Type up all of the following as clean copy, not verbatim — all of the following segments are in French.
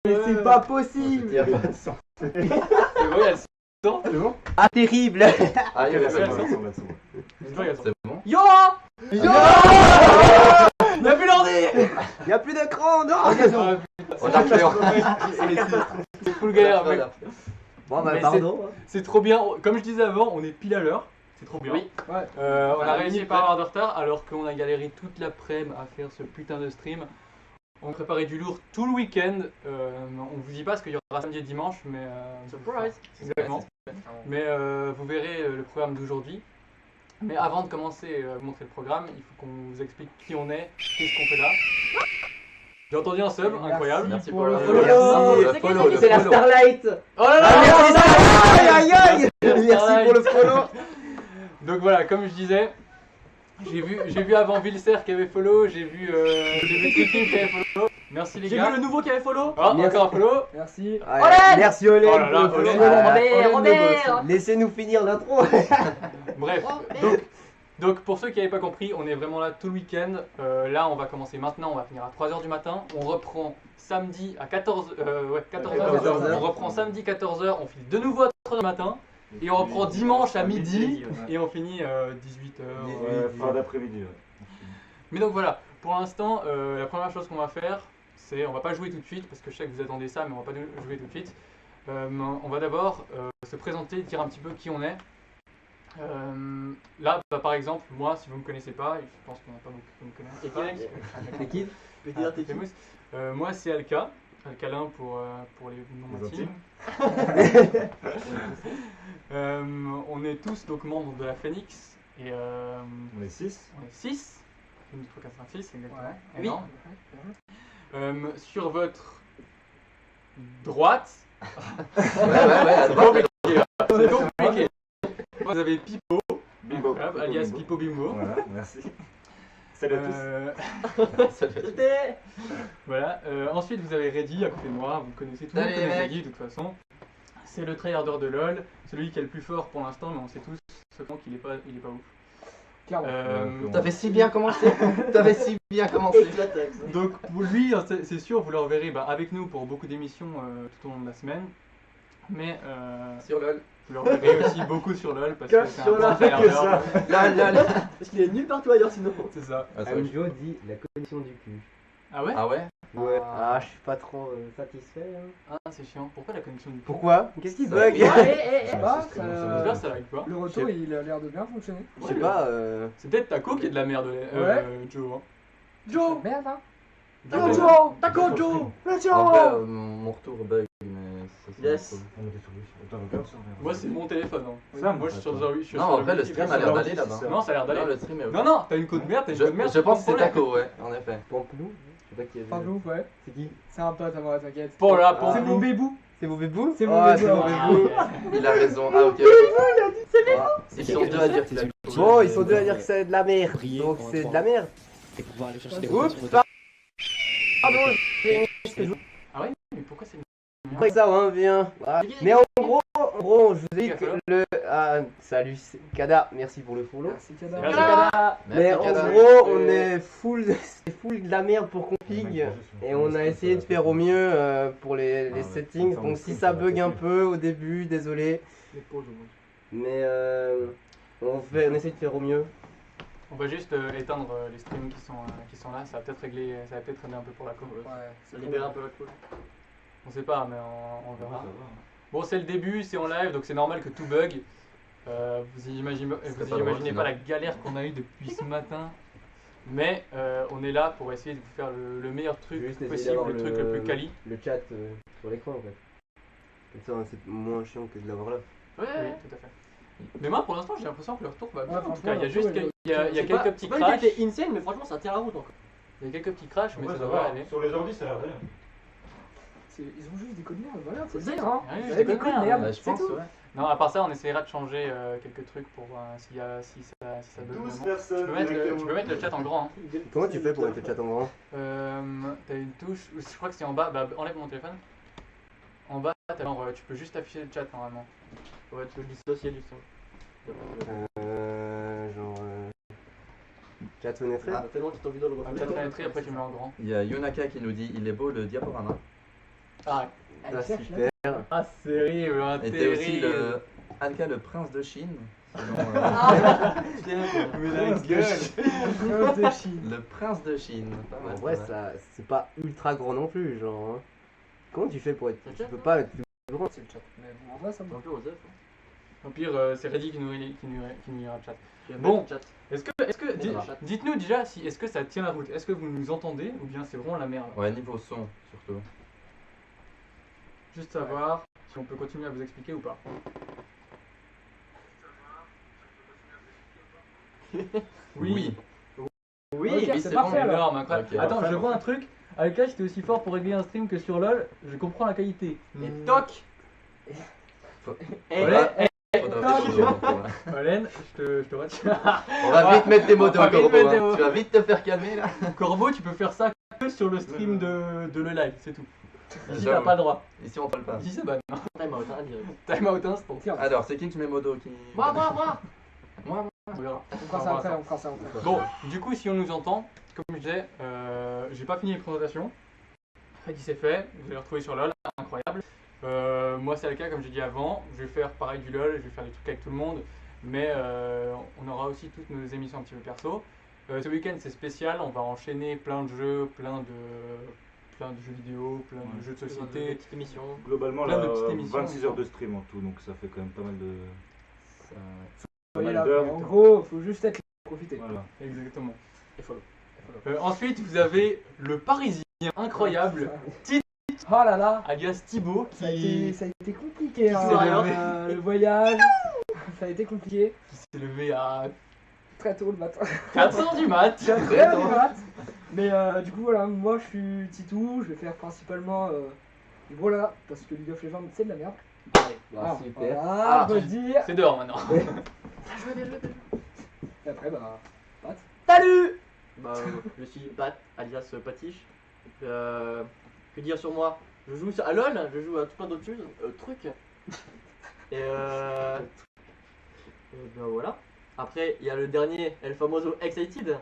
Mais c'est pas possible. Il y a pas de sang. C'est bon, il y a le sang. C'est bon? Ah, terrible. Ah, il y a c'est pas bon. de sang. J'espère qu'il y a le sang. C'est bon. Yo! Yo. Il a plus l'ordi! Y a plus d'écran, non. Ah, On a fait. c'est full galère, mec. Bon, bah, Mais pardon. C'est trop bien. Comme je disais avant, on est pile à l'heure. C'est trop bien. Oui. Ouais. On a Voilà, réussi limite, pas à avoir de retard alors qu'on a galéré toute l'après-midi à faire ce putain de stream. On préparait du lourd tout le week-end. On vous dit pas ce qu'il y aura samedi et dimanche, mais. Surprise. Exactement. Mais vous verrez le programme d'aujourd'hui. Mais avant de commencer à vous montrer le programme, il faut qu'on vous explique qui on est, qu'est-ce qu'on fait là. J'ai entendu un sub, incroyable. Merci pour pour le le follow. follow. C'est la Starlight. Oh là là, Ah, merci, Starlight. Aïe, aïe, aïe. Merci pour le follow. Donc voilà, comme je disais, j'ai vu avant Vilser qui avait follow, j'ai vu Tricky qui avait follow. Merci les J'ai gars. vu le nouveau qui avait follow. Oh, Merci. encore un follow. Merci. Ouais, merci Olé. Oh là là, pour le Olé. follow. Robert. Laissez-nous finir l'intro. Bref, donc pour ceux qui n'avaient pas compris, on est vraiment là tout le week-end. Là, on va commencer maintenant, on va finir à 3h du matin. On reprend samedi à 14h. 14h. On reprend samedi 14h, on finit de nouveau à 3h du matin. Et on reprend dimanche à midi. Et on finit 18h. Fin d'après-midi. Mais donc voilà, pour l'instant, la première chose qu'on va faire, c'est on va pas jouer tout de suite parce que je sais que vous attendez ça, mais on va pas jouer tout de suite. On va d'abord se présenter, dire un petit peu qui on est. Là, bah, par exemple, moi, si vous me connaissez pas, je pense qu'il n'y en a pas beaucoup qui me connaissent pas. C'est qui? Moi, c'est Alka, Alcalin pour les non Les intimes. On est tous donc membres de la Phoenix et On est 6. on est 6. Une 3, 4, 5, 6, exactement. Ouais. Énorme. Sur votre droite, Ouais. c'est compliqué. Vous avez Pipo, Bimbo. alias Pipo Bimbo. Voilà, merci. Salut à tous. Voilà. Ensuite, vous avez Reddy à côté de moi. Vous le connaissez, tout le monde Salut, connaît mec. Reddy de toute façon. C'est le tryharder de LoL, celui qui est le plus fort pour l'instant, mais on sait tous cependant qu'il est pas ouf. Clairement. T'avais si bien commencé. T'avais si bien commencé. Donc pour lui, c'est sûr, vous le reverrez avec nous pour beaucoup d'émissions tout au long de la semaine. Mais Sur LOL. vous le reverrez aussi beaucoup sur LoL parce que c'est un sur bon LOL, tryharder. Parce qu'il est nulle part ailleurs sinon. C'est ça. Amjo dit la connexion du cul. Ah ouais? Ah ouais. Ouais. Ah, je suis pas trop satisfait. Hein. Ah, c'est chiant. Pourquoi la connexion du Pourquoi? Qu'est-ce qui Ça- bug? Je sais Ah, pas, c'est comment ça J'espère que ça arrive pas. le retour il a l'air de bien fonctionner. Je sais pas. C'est peut-être Taco qui est de la merde, Joe. Hein. Joe, merde hein. Taco. Joe, Taco Joe, let's En vrai, go. mon retour bug, mais ça c'est Yes. cool. On était sur lui. Attends, regarde sur Moi, c'est mon téléphone. Hein. Ça, Moi, je suis sur attends. je suis Non, sur en vrai, le wiki, stream mais a sur l'air l'ordi. d'aller là-bas. Non, ça a l'air Non, d'aller. le stream est ok. Non, t'as une code merde, t'as une code merde. Je pense que c'est problème. Taco, ouais, en effet. Pampelou? Je sais pas qui avait. Pardon, ouais. C'est qui? C'est un pote à moi, t'inquiète. Pour la Ah. C'est mon bébou. C'est vos bébous? C'est mon Ah, bébou. c'est vos bébous. Il a raison. Ah, ok. Ah. Ils sont deux à dire qu'il a Bon, ils sont deux à dire que c'est de la merde. Prier Donc pendant c'est trois de la merde. Et pouvoir aller chercher des Oups, rotations pardon, Ah ouais? Mais pourquoi c'est après ça, hein, viens. Voilà. Mais en gros, je vous ai dit que le. Ah, salut, c'est Kada, merci pour le follow. Merci Kada. Merci, Kada. Mais en Kada. gros, on est full, c'est full de la merde pour config. Et on a essayé de faire au mieux pour les Ah ouais, settings. ça, on Donc sait, si ça ça va bug un péter. peu au début, désolé. Mais on essaie de faire au mieux. On va juste éteindre les streams qui sont là. Ça va peut-être aider un peu pour la com. Ouais, Ça libère un peu la cool. On sait pas, mais on verra. Bon, c'est le début, c'est en live, donc c'est normal que tout bug. Vous imaginez pas la galère qu'on a eue depuis ce matin. Mais on est là pour essayer de vous faire le meilleur truc Juste essayer possible, d'avoir le truc le plus quali. Le chat sur l'écran en fait. Comme ça, c'est moins chiant que de l'avoir là. Oui, tout à fait. Mais moi, pour l'instant, j'ai l'impression que le retour va bien. Ouais, En tout franchement, cas, il y a le juste retour, il y a C'est quelques pas- petits c'est pas crashs. qu'il était insane, mais franchement, ça tient la route encore. Il y a quelques petits crashs, mais Ouais, ça ça devrait va. aller. Sur les ordi, ça a l'air d'aller. Ils ont juste des codes merde, voilà, faut le C'est dire ça. hein. Ah oui, Vous je avez déconne des codes pas, merde, Bah, je c'est pense, tout. ouais. Non, à part ça, on essaiera de changer quelques trucs pour voir si ça bug 12 vraiment. personnes. Tu peux mettre le chat en grand. Hein. Comment tu fais pour mettre le chat en grand? T'as une touche, je crois que c'est en bas, bah enlève mon téléphone. En bas, tu peux juste afficher le chat normalement. Ouais, tu peux le dissocier du son. Genre. Chat fenêtre. Ah. Tellement que t'as envie de le Chat fenêtre, après tu mets en grand. Il y a Yonaka qui nous dit il est beau le diaporama. Arrête. Ah, super. Ah, c'est terrible, hein, Et t'es aussi terrible. le Anka, le prince de Chine. Selon, Mais la gueule. Prince de Chine. le prince de Chine. Pas mal, En vrai, pas mal. ça, c'est pas ultra grand non plus, genre. Hein. Comment tu fais pour être. C'est le Tu chat, peux hein. pas être plus grand. C'est le chat. Mais bon, en vrai, ça me va. Un peu aux œufs. Au pire, c'est Reddy qui nous lira le chat. J'aime Bon. bien le chat. Dites-nous déjà si est-ce que ça tient la route. Est-ce que vous nous entendez ou bien c'est vraiment la merde. Ouais, niveau son, surtout. Juste savoir si on peut continuer à vous expliquer ou pas. Oui. Oui, Ok, oui, c'est c'est parfait bon, alors. Énorme, incroyable. Ok, Attends, parfait, je vois un truc. Avec là, j'étais aussi fort pour régler un stream que sur LoL. Je comprends la qualité. Et toc. Olène, Faudra vite changer, ouais. Olène, je te retire. On va vite mettre tes mots On va de vite Corbeau, mettre tes hein. mots. Tu vas vite te faire calmer là. Corbeau, tu peux faire ça que sur le stream de le live, c'est tout. Ici, t'as J'avoue. pas le droit. Ici on parle pas. Ici, c'est ban. Time out, hein, direct. Time out instant. Tiens, Alors, c'est qui que je mets modo qui. Moi. On verra. on fera ça après, on fera ça après. Bon, du coup, si on nous entend, comme je disais, j'ai pas fini les présentations. Freddy c'est fait, vous allez le retrouver sur LoL, incroyable. Moi, c'est le cas, comme j'ai dit avant. Je vais faire pareil du LoL, je vais faire des trucs avec tout le monde, mais on aura aussi toutes nos émissions un petit peu perso. Ce week-end, c'est spécial, on va enchaîner plein de jeux, plein de jeux vidéo, plein de jeux de Des société. petites émissions. Globalement, Plein là, de petites émissions, 26 on heures sent. de stream en tout, donc ça fait quand même pas mal de. Ça- Pas Oui, mal là, d'heures. mais en gros, faut juste être là pour profiter. Voilà. Exactement. Et follow. Ensuite, vous avez le Parisien incroyable, Oh là là, alias Thibaut, ça a qui été compliqué, hein, s'est levé. le voyage. Ça a été compliqué. s'est levé à Très tôt le matin. 4h du mat. Très tôt le mat. Mais du coup, voilà, moi je suis Titou, je vais faire principalement du Brawlhalla parce que League of Legends c'est de la merde. Ah, super. Voilà, Ah. redire. C'est dehors maintenant. Et après, bah, Pat. Salut. Bah, je suis Pat, alias Patiche. Que dire sur moi? Je joue à LoL, je joue à tout plein d'autres trucs. Et ben voilà. Après, il y a le dernier, El Famoso Excited.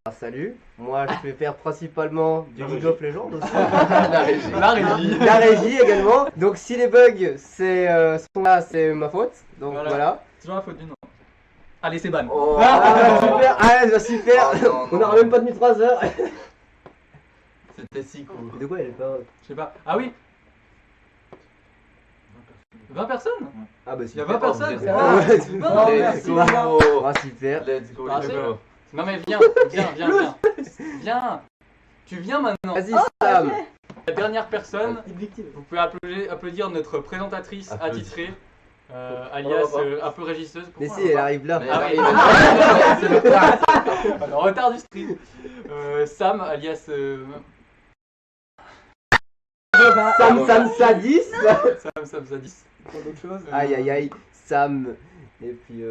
Ah, salut. Moi, je vais faire principalement du La League régie. of Legends aussi. La régie. La régie. La régie également. Donc, si les bugs sont là, c'est ma faute. Donc, Voilà. voilà. C'est toujours la faute du nom. Allez, c'est ban. Oh, ah, super. Ah, bah, super. Oh, non, On non. n'aura même pas tenu 3 heures. C'était si cool. De quoi elle est pas. Je sais pas. Ah oui. 20 personnes. Ah, bah, Il y a super. 20 personnes. vous êtes- Ah, Ouais, c'est super. bon. Let's go. Ah, super. Let's go, Ah, let's c'est go. Non mais viens. Viens. Tu viens maintenant. Vas-y, Sam. La dernière personne. Petite victime. Vous pouvez applaudir notre présentatrice Applaudis. attitrée, alias On va un peu régisseuse. Mais Pourquoi si, on elle va arrive là. Mais Ah oui. c'est le prince. pas Alors, retard du stream. Sam, alias Sam Sadis. Sam Zadis. Pour d'autres choses. Aïe aïe aïe. Sam. Et puis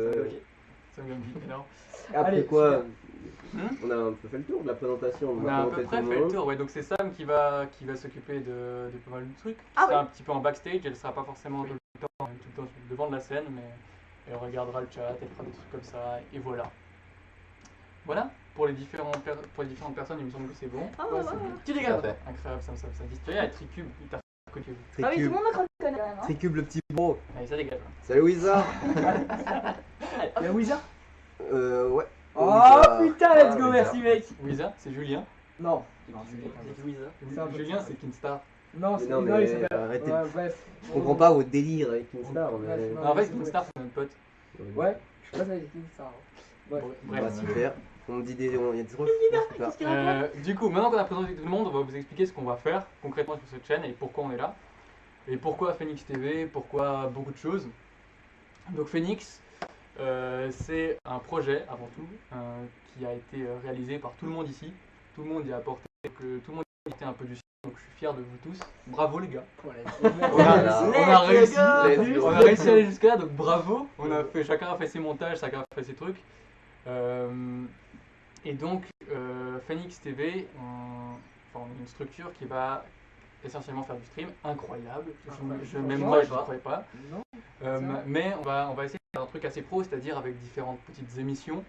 Sam Gambi, alors. après Allez, quoi Hmm on a un peu fait le tour de la présentation. On a à peu près fait le tour, ouais, donc c'est Sam qui va s'occuper de pas mal de trucs. Ah Elle sera un petit peu en backstage, elle sera pas forcément tout le temps devant de la scène, mais elle regardera le chat, elle fera des trucs comme ça, et voilà. Voilà, pour les différentes personnes, il me semble que c'est bon. Ah Ouais, ouais, c'est ouais. bon. Tu dégages. Parfait. Incroyable, ça dit. Tu vois, il y a Tricube, il t'a connu. Ah oui, tout le Tricube. monde me connaît quand même. Hein. Tricube le petit bro. Allez, ça dégage. Salut Wizard. Il y a Wizard. Ouais. Oh Wizard. putain, let's Ah, go, Wizard. merci mec. Wiza, c'est Julien. Non. C'est Louisa. C'est un peu Julien, ça. c'est Kinstar. Non, Mais c'est non, non, il mais s'appelle. arrêtez. Ouais, bref. Je comprends pas votre délire avec Kingstar. Mais... Bref, Non, en fait, c'est Kinstar, c'est notre pote. Ouais, je sais pas avec qui ça. Bref. Bref. Bah, super. On me dit des. Il y a des trucs. Super. Du coup, maintenant qu'on a présenté tout le monde, on va vous expliquer ce qu'on va faire concrètement sur cette chaîne et pourquoi on est là. Et pourquoi Phoenix TV, pourquoi beaucoup de choses. Donc Phoenix, c'est un projet avant tout qui a été réalisé par tout le monde ici. Tout le monde y a apporté, tout le monde y a apporté un peu du sien. Donc je suis fier de vous tous. Bravo les gars. On a réussi, Let's go. on a réussi à aller jusqu'à là, donc bravo. Chacun a fait ses montages, chacun a fait ses trucs. Et donc, Phoenix TV, on est une structure qui va essentiellement faire du stream incroyable. Même moi, je ne croyais pas. Non. Mais on va essayer de faire un truc assez pro, c'est-à-dire avec différentes petites émissions.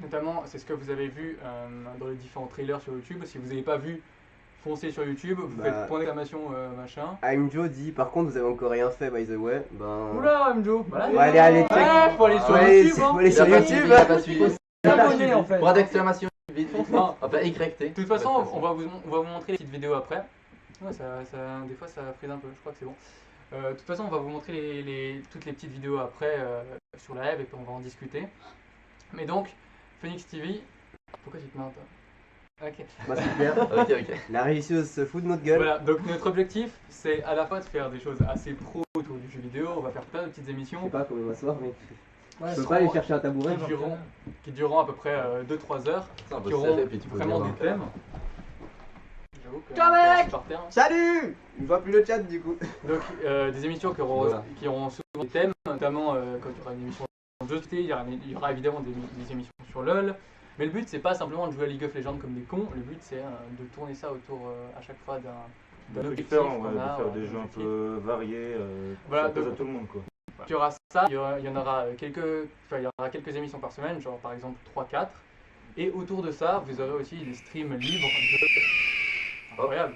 Notamment, c'est ce que vous avez vu dans les différents trailers sur YouTube. Si vous n'avez pas vu, foncez sur YouTube, vous Bah. faites point d'exclamation machin. I'm Joe dit, par contre, vous avez encore rien fait, by the way. Ben. Oula, Mjo, voilà. Bon, allez, check. Ouais, faut aller sur Ouais, YouTube, hein. faut aller Il sur a pas YouTube. suivi, il a pas suivi. Abonné en fait. Point d'exclamation vite. Non. Enfin, YT. De toute façon, on va vous montrer les petites vidéos après. Ouais, des fois ça frise un peu, je crois que c'est bon. De toute façon, on va vous montrer toutes les petites vidéos après sur live et puis on va en discuter. Mais donc, Phoenix TV, pourquoi tu te marres toi? Ok. Bah, c'est clair. Ok. La réussiteuse se fout de notre gueule. Voilà, donc notre objectif, c'est à la fois de faire des choses assez pro autour du jeu vidéo, on va faire plein de petites Je émissions sais pas comment m'asseoir, mais. Ouais, Je peux pas aller chercher un tabouret. qui dureront à peu près 2-3 heures, qui auront vraiment des thèmes. J'avoue que Ciao, mec. c'est par terre. Salut! Je vois plus le chat du coup. Donc des émissions Voilà. qui auront souvent des thèmes, notamment quand il y aura une émission de jeu de société, il y aura évidemment des émissions sur LoL. Mais le but c'est pas simplement de jouer à League of Legends comme des cons, le but c'est de tourner ça autour à chaque fois d'un objectif Différent, qu'on ouais, a, de faire des un jeux un objectif. peu variés, Voilà, ça plaise donc- à tout le monde quoi. Il y aura ça, il y en aura quelques émissions par semaine, genre par exemple 3-4. Et autour de ça, vous aurez aussi des streams libres de... Incroyable.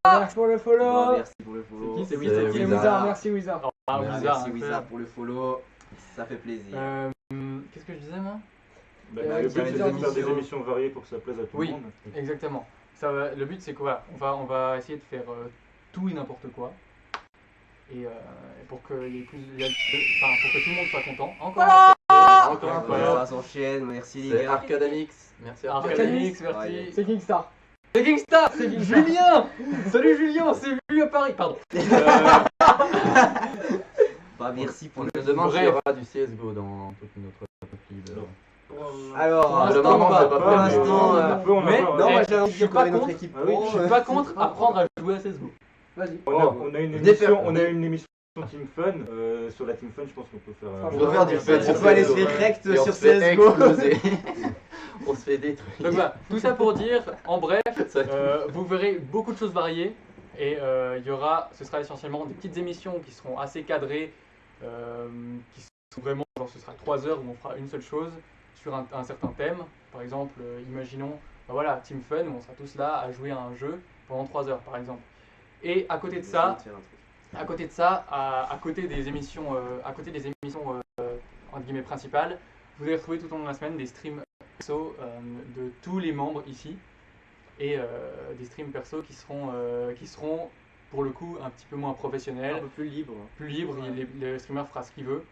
Merci pour le follow. Merci pour le follow. C'est qui, c'est C'est Wizard. Wizard, merci Wizard. Ah, Voilà, Wizard, merci hein, Wizard pour le follow. Ça fait plaisir. Qu'est-ce que je disais moi? Bah, Ouais, le qui but c'est de avait faire des des émissions variées pour que ça plaise à tout Oui. le monde. Exactement. Le but c'est quoi? On va essayer de faire tout et n'importe quoi. Et pour que il y ait plus, pour que tout le monde soit content. Encore Encore un Voilà, follow. ça s'enchaîne, merci les C'est gars. Arcadamix. Merci Arcadamix, merci. Ouais. C'est Kingstar. C'est Kingstar, c'est Julien. Salut Julien, c'est vu à Paris. Pardon. Bah, merci pour On le. me demande Bref. s'il y aura du CSGO dans toute notre feed. Alors, Pour le l'instant, moment, pas. c'est pas pour prévu. l'instant, On peut en mais- avoir, non, hein. moi j'ai je envie suis de pas parler de notre contre. équipe Ah oui, pro. Je suis pas contre apprendre à jouer à CSGO. Vas-y. On a une Des émission, on a une émission Team Fun. Sur la Team Fun, je pense qu'on peut faire. On peut faire du fun On peut aller se faire rect Et on sur se fait CSGO. exploser. On se fait détruire. Donc voilà, tout ça pour dire, en bref, Ça- vous verrez beaucoup de choses variées et ce sera essentiellement des petites émissions qui seront assez cadrées, qui sont vraiment, genre ce sera 3 heures où on fera une seule chose sur un certain thème. Par exemple, imaginons, bah voilà, Team Fun où on sera tous là à jouer à un jeu pendant 3 heures par exemple. Et à côté de ça, à côté des émissions, entre guillemets principales, vous allez retrouver tout au long de la semaine des streams perso de tous les membres ici et des streams perso qui seront pour le coup un petit peu moins Un professionnels, peu plus libre. plus libres. Le streamer fera ce qu'il veut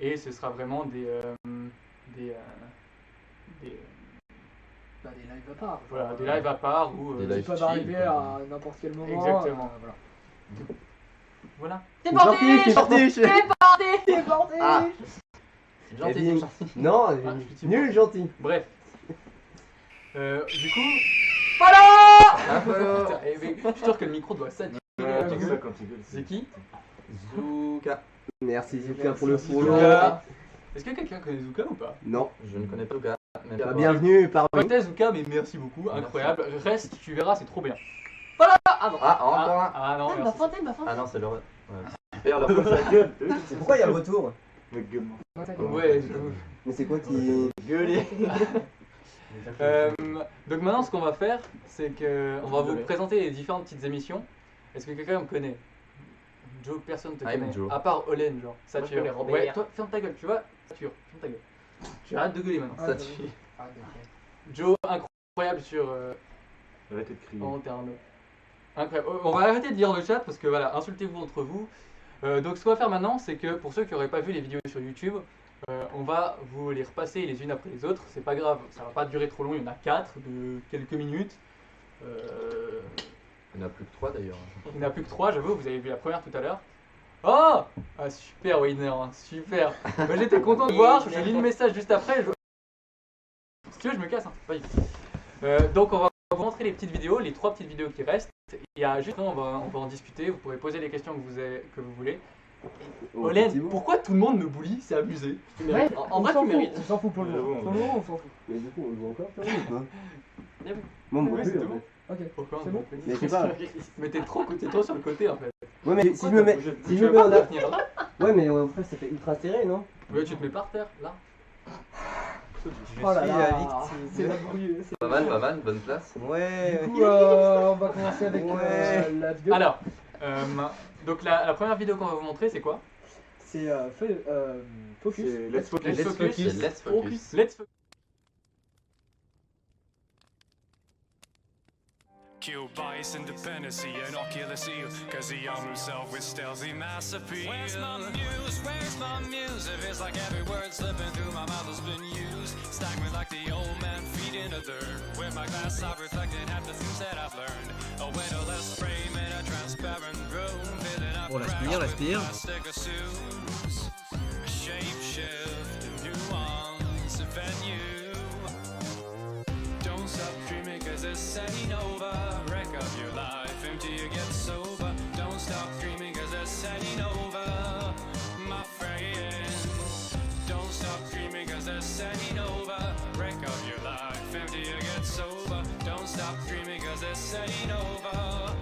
et ce sera vraiment des Bah, des lives à part. voilà, des lives à part ou Des Qui lives peuvent chill, arriver quoi. à n'importe quel moment. Exactement. Voilà. voilà. C'est parti, c'est parti. C'est parti. Ah. Gentil, Eh bien, gentil. Non, Ah, je suis nul gentil. Bref. Du coup, Un follow. putain, je suis sûr que le micro doit saturer. Ouais, du comme coup. ça quand il gueule. C'est qui? Zouka. Merci Zuka pour le follow. Zuka. Est-ce que quelqu'un connaît Zuka ou pas? Non, Je ne connais pas Zouka. mais bah, pas bienvenue parmi. Peut-être Zuka, mais merci beaucoup, incroyable. Reste, tu verras, c'est trop bien. Ah, encore un. Ah non, merci. Ah non, c'est le. Ouais. Super, leur Comme sa gueule, t'as vu? Pourquoi il y a le retour? Mec, gueule. Ouais, j'avoue. Mais c'est quoi qui. Gueuler. Donc maintenant, ce qu'on va faire, c'est que on va vous présenter les différentes petites émissions. Est-ce que quelqu'un me connaît? Joe, personne te I'm connaît. Joe. À part Olen, genre. Ça Moi, je tue. connais Robert. Ouais, toi, ferme ta gueule, tu vois? Ça tue. Ferme ta gueule. Tu arrêtes de gueuler maintenant. Ça tue. Joe, incroyable sur. Arrêtez de crier. Oh, t'es un ouf. Incroyable. On va arrêter de lire le chat parce que voilà, insultez-vous entre vous. Donc ce qu'on va faire maintenant, c'est que pour ceux qui n'auraient pas vu les vidéos sur YouTube, on va vous les repasser les unes après les autres. C'est pas grave, ça va pas durer trop long, il y en a 4 de quelques minutes. Il n'y en a plus que 3 d'ailleurs. Il n'y en a plus que 3, j'avoue, vous avez vu la première tout à l'heure. Oh ah, super Winner, hein, super. Moi j'étais content de voir, je lis le message juste après. Si tu veux, je me casse. Hein. Vas-y. Donc on va vous montrer les petites vidéos, les 3 petites vidéos qui restent. Il y a juste, on va en discuter, vous pourrez poser les questions que vous voulez. Olen, pourquoi tout le monde me bully? C'est abusé. Ouais, En vrai, tu mérites. On s'en fout pour le J'avoue, moment. Pour le moment, on s'en fout. Mais du coup, on le voit encore, ça ou pas? Bien vu. Moi, Oui, moi c'est plus, en tout. fait. Ok. Pourquoi C'est bon. Mais je sais pas. Mais t'es trop sur le côté en fait. Ouais, mais si je me mets. Si Tu je me veux mets pas en te arrière. tenir là? Ouais, mais en fait, ça fait ultra serré, non? Ouais, tu te mets par terre, là. Je Oh là suis là, victime. c'est laborieux. Pas mal, bonne place. Ouais. Du coup, on va commencer avec Ouais. la vidéo. Alors, donc la première vidéo qu'on va vous montrer, c'est quoi? C'est Focus. C'est Let's Focus. Let's Focus. C'est Let's Focus. Let's Focus. Killed by his independency and Oculus Eel, cause he armed himself with stealthy mass appeal. Where's my muse? Where's my muse? It feels like every word slipping through my mouth has been used. Staggering like the old man feeding a dirt. With my glass I've reflected half the things that I've learned. A windowless frame in a transparent room. Filling up On respire, respire. plastic assumes a shape shift, a nuance, a venue. Don't stop dreaming cause this ain't over. Wreck up your life until you get sober. Don't stop dreaming cause this ain't over, my friends. Don't stop dreaming cause this ain't over. Wreck up your life until you get sober. Don't stop dreaming cause this ain't over,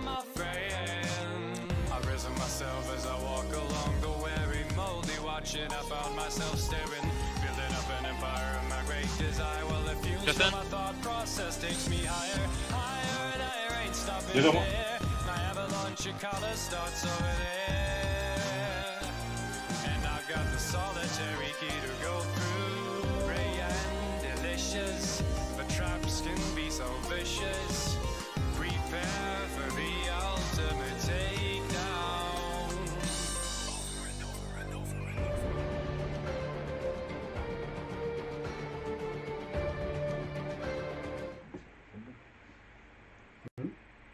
my friend. I've risen myself as I walk along the weary moldy watching. I found myself staring, building up an empire of my great desire. Well, the future my thought process takes me higher, higher and higher, ain't stopping there. My avalanche of color starts over there, and I've got the solitary key to go through. Ray and delicious, but traps can be so vicious. Prepare for the ultimate takedown. Over and over and over and over.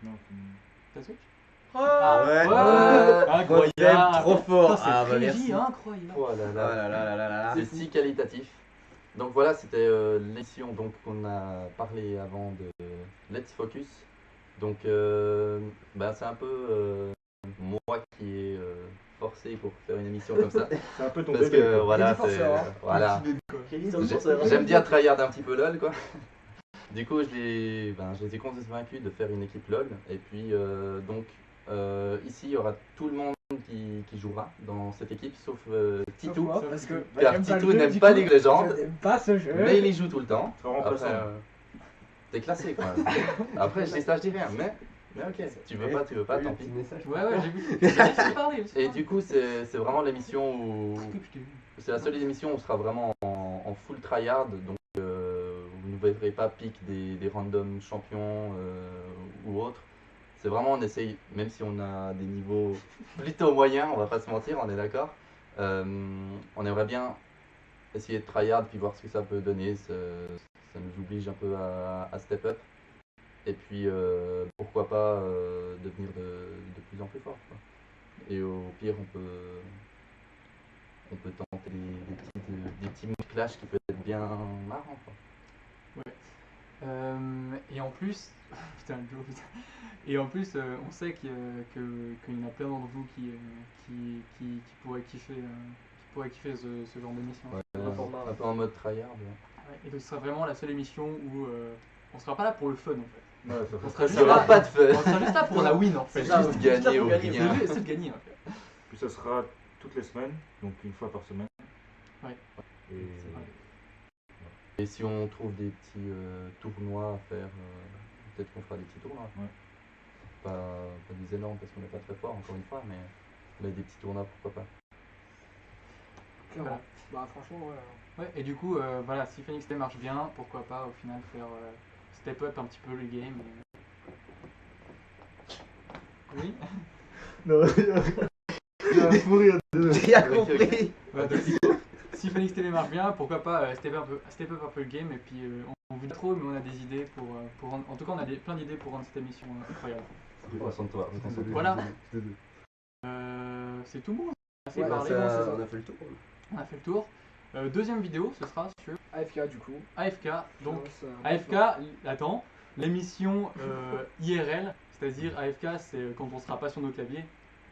Non, T'as switch? Ah ouais. Incroyable. Incroyable. Trop fort. Putain, c'est Ah bah crédit, merci. incroyable. Oh là Oh là. là là là là là. C'est si qualitatif. Donc voilà, c'était l'émission donc qu'on a parlé avant de Let's Focus. Donc bah, c'est un peu moi qui ai forcé pour faire une émission comme ça. c'est un peu ton Parce bébé. que quoi. voilà, Crédit c'est forceur, hein. voilà. J'aime bien tryhard un petit peu LOL quoi. Du coup, je les ai convaincus de faire une équipe LOL. Et puis donc ici, il y aura tout le monde qui jouera dans cette équipe, sauf Titou. Pourquoi? Parce que Car Titou n'aime pas League of Legends, Je n'aime pas ce jeu. mais il y joue tout le temps. Sera remplaçant. Après, t'es classé quoi. Après, je dis ça, je dis rien, mais ok. Tu veux pas, tant pis. Ouais, j'ai vu. J'ai parlé. Et du coup, c'est vraiment l'émission où. C'est la seule émission où on sera vraiment en full tryhard. Donc, vous ne verrez pas pick des random champions ou autres. C'est vraiment, on essaye, même si on a des niveaux plutôt moyens, on va pas se mentir, on est d'accord. On aimerait bien essayer de tryhard puis voir ce que ça peut donner. Ça nous oblige un peu à step up. Et puis, pourquoi pas devenir de plus en plus fort, quoi. Et au pire, on peut tenter des petits moves clash qui peuvent être bien marrants, quoi. Et en plus, putain, le duo, putain. Et en plus, on sait qu'il y en a plein d'entre vous qui pourraient kiffer, ce genre d'émission. Ouais, un peu en mode tryhard. Ouais, et donc ce sera vraiment la seule émission où on sera pas là pour le fun en fait. Ouais, ça On fait- sera Il juste n'y aura là, pas de fun. on sera juste là pour la win en fait. C'est ça, Juste juste là gagner pour ou gagner. rien. C'est de gagner en fait. Puis ça sera toutes les semaines, donc une fois par semaine. Ouais. Et C'est vrai. Et si on trouve des petits tournois à faire, peut-être qu'on fera des petits tournois. Ouais. Pas des énormes parce qu'on n'est pas très fort, encore une fois, mais des petits tournois, pourquoi pas. Clairement. Bah franchement, ouais. Ouais, et du coup, voilà, si Phoenix Day marche bien, pourquoi pas au final faire step up un petit peu le game. Oui. Non, il va mourir de. J'ai rien compris. Ouais, donc, si Phoenix TV marche bien, pourquoi pas step up un peu le game et puis on vous dit trop, mais on a des idées pour rendre, en tout cas on a plein d'idées pour rendre cette émission incroyable. Concentre-toi. Voilà. C'est tout bon. On a assez Ouais, parlé, c'est bon, c'est ça. On a fait le tour. on a fait le tour. Deuxième vidéo, ce sera sur AFK du coup. AFK. Donc Ça- AFK, attends, l'émission IRL, c'est-à-dire AFK, c'est quand on sera pas sur nos claviers,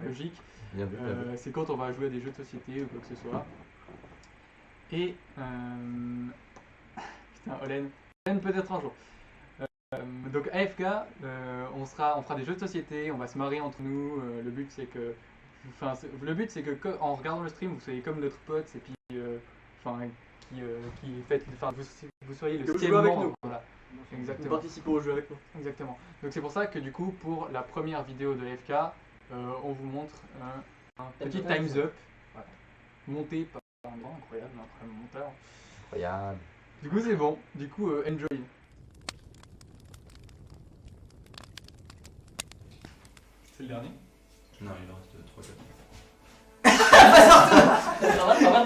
logique. Bien vu, bien vu. C'est quand on va jouer à des jeux de société ou quoi que ce soit. Et putain, Olen peut-être un jour. Donc AFK, on fera des jeux de société, on va se marrer entre nous. Le but c'est que, en regardant le stream, vous soyez comme notre pote et puis, faites, enfin, vous soyez le Que vous 6e jouez avec membre. nous. Voilà. Vous Exactement. participez au jeu avec nous. Exactement. Donc c'est pour ça que du coup, pour la première vidéo de FK, on vous montre un petit Time's Up, voilà, monté par un grand incroyable, monteur. Incroyable. Du coup c'est bon, du coup enjoy. C'est le dernier. Non, il en reste 3-4. Ça va, ça va.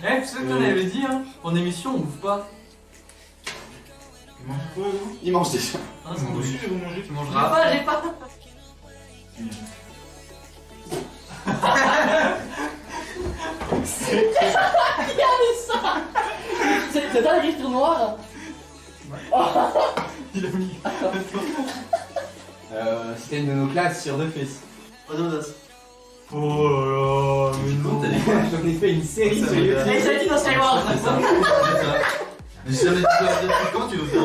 Eh, tu sais qu'on avait dit, hein, en émission on ouvre pas. Il mange déjà. Hein, c'est bon, Aussi, vous mangez. tu mangeras. J'ai pas. C'est ça l'écriture noire. Il a mis. C'était une de nos classes sur deux fils. Pas d'audace. Oh là là, mais non. J'en ai fait une série sur YouTube. Et ça a été dans Skyward. J'ai jamais dit depuis quand tu veux faire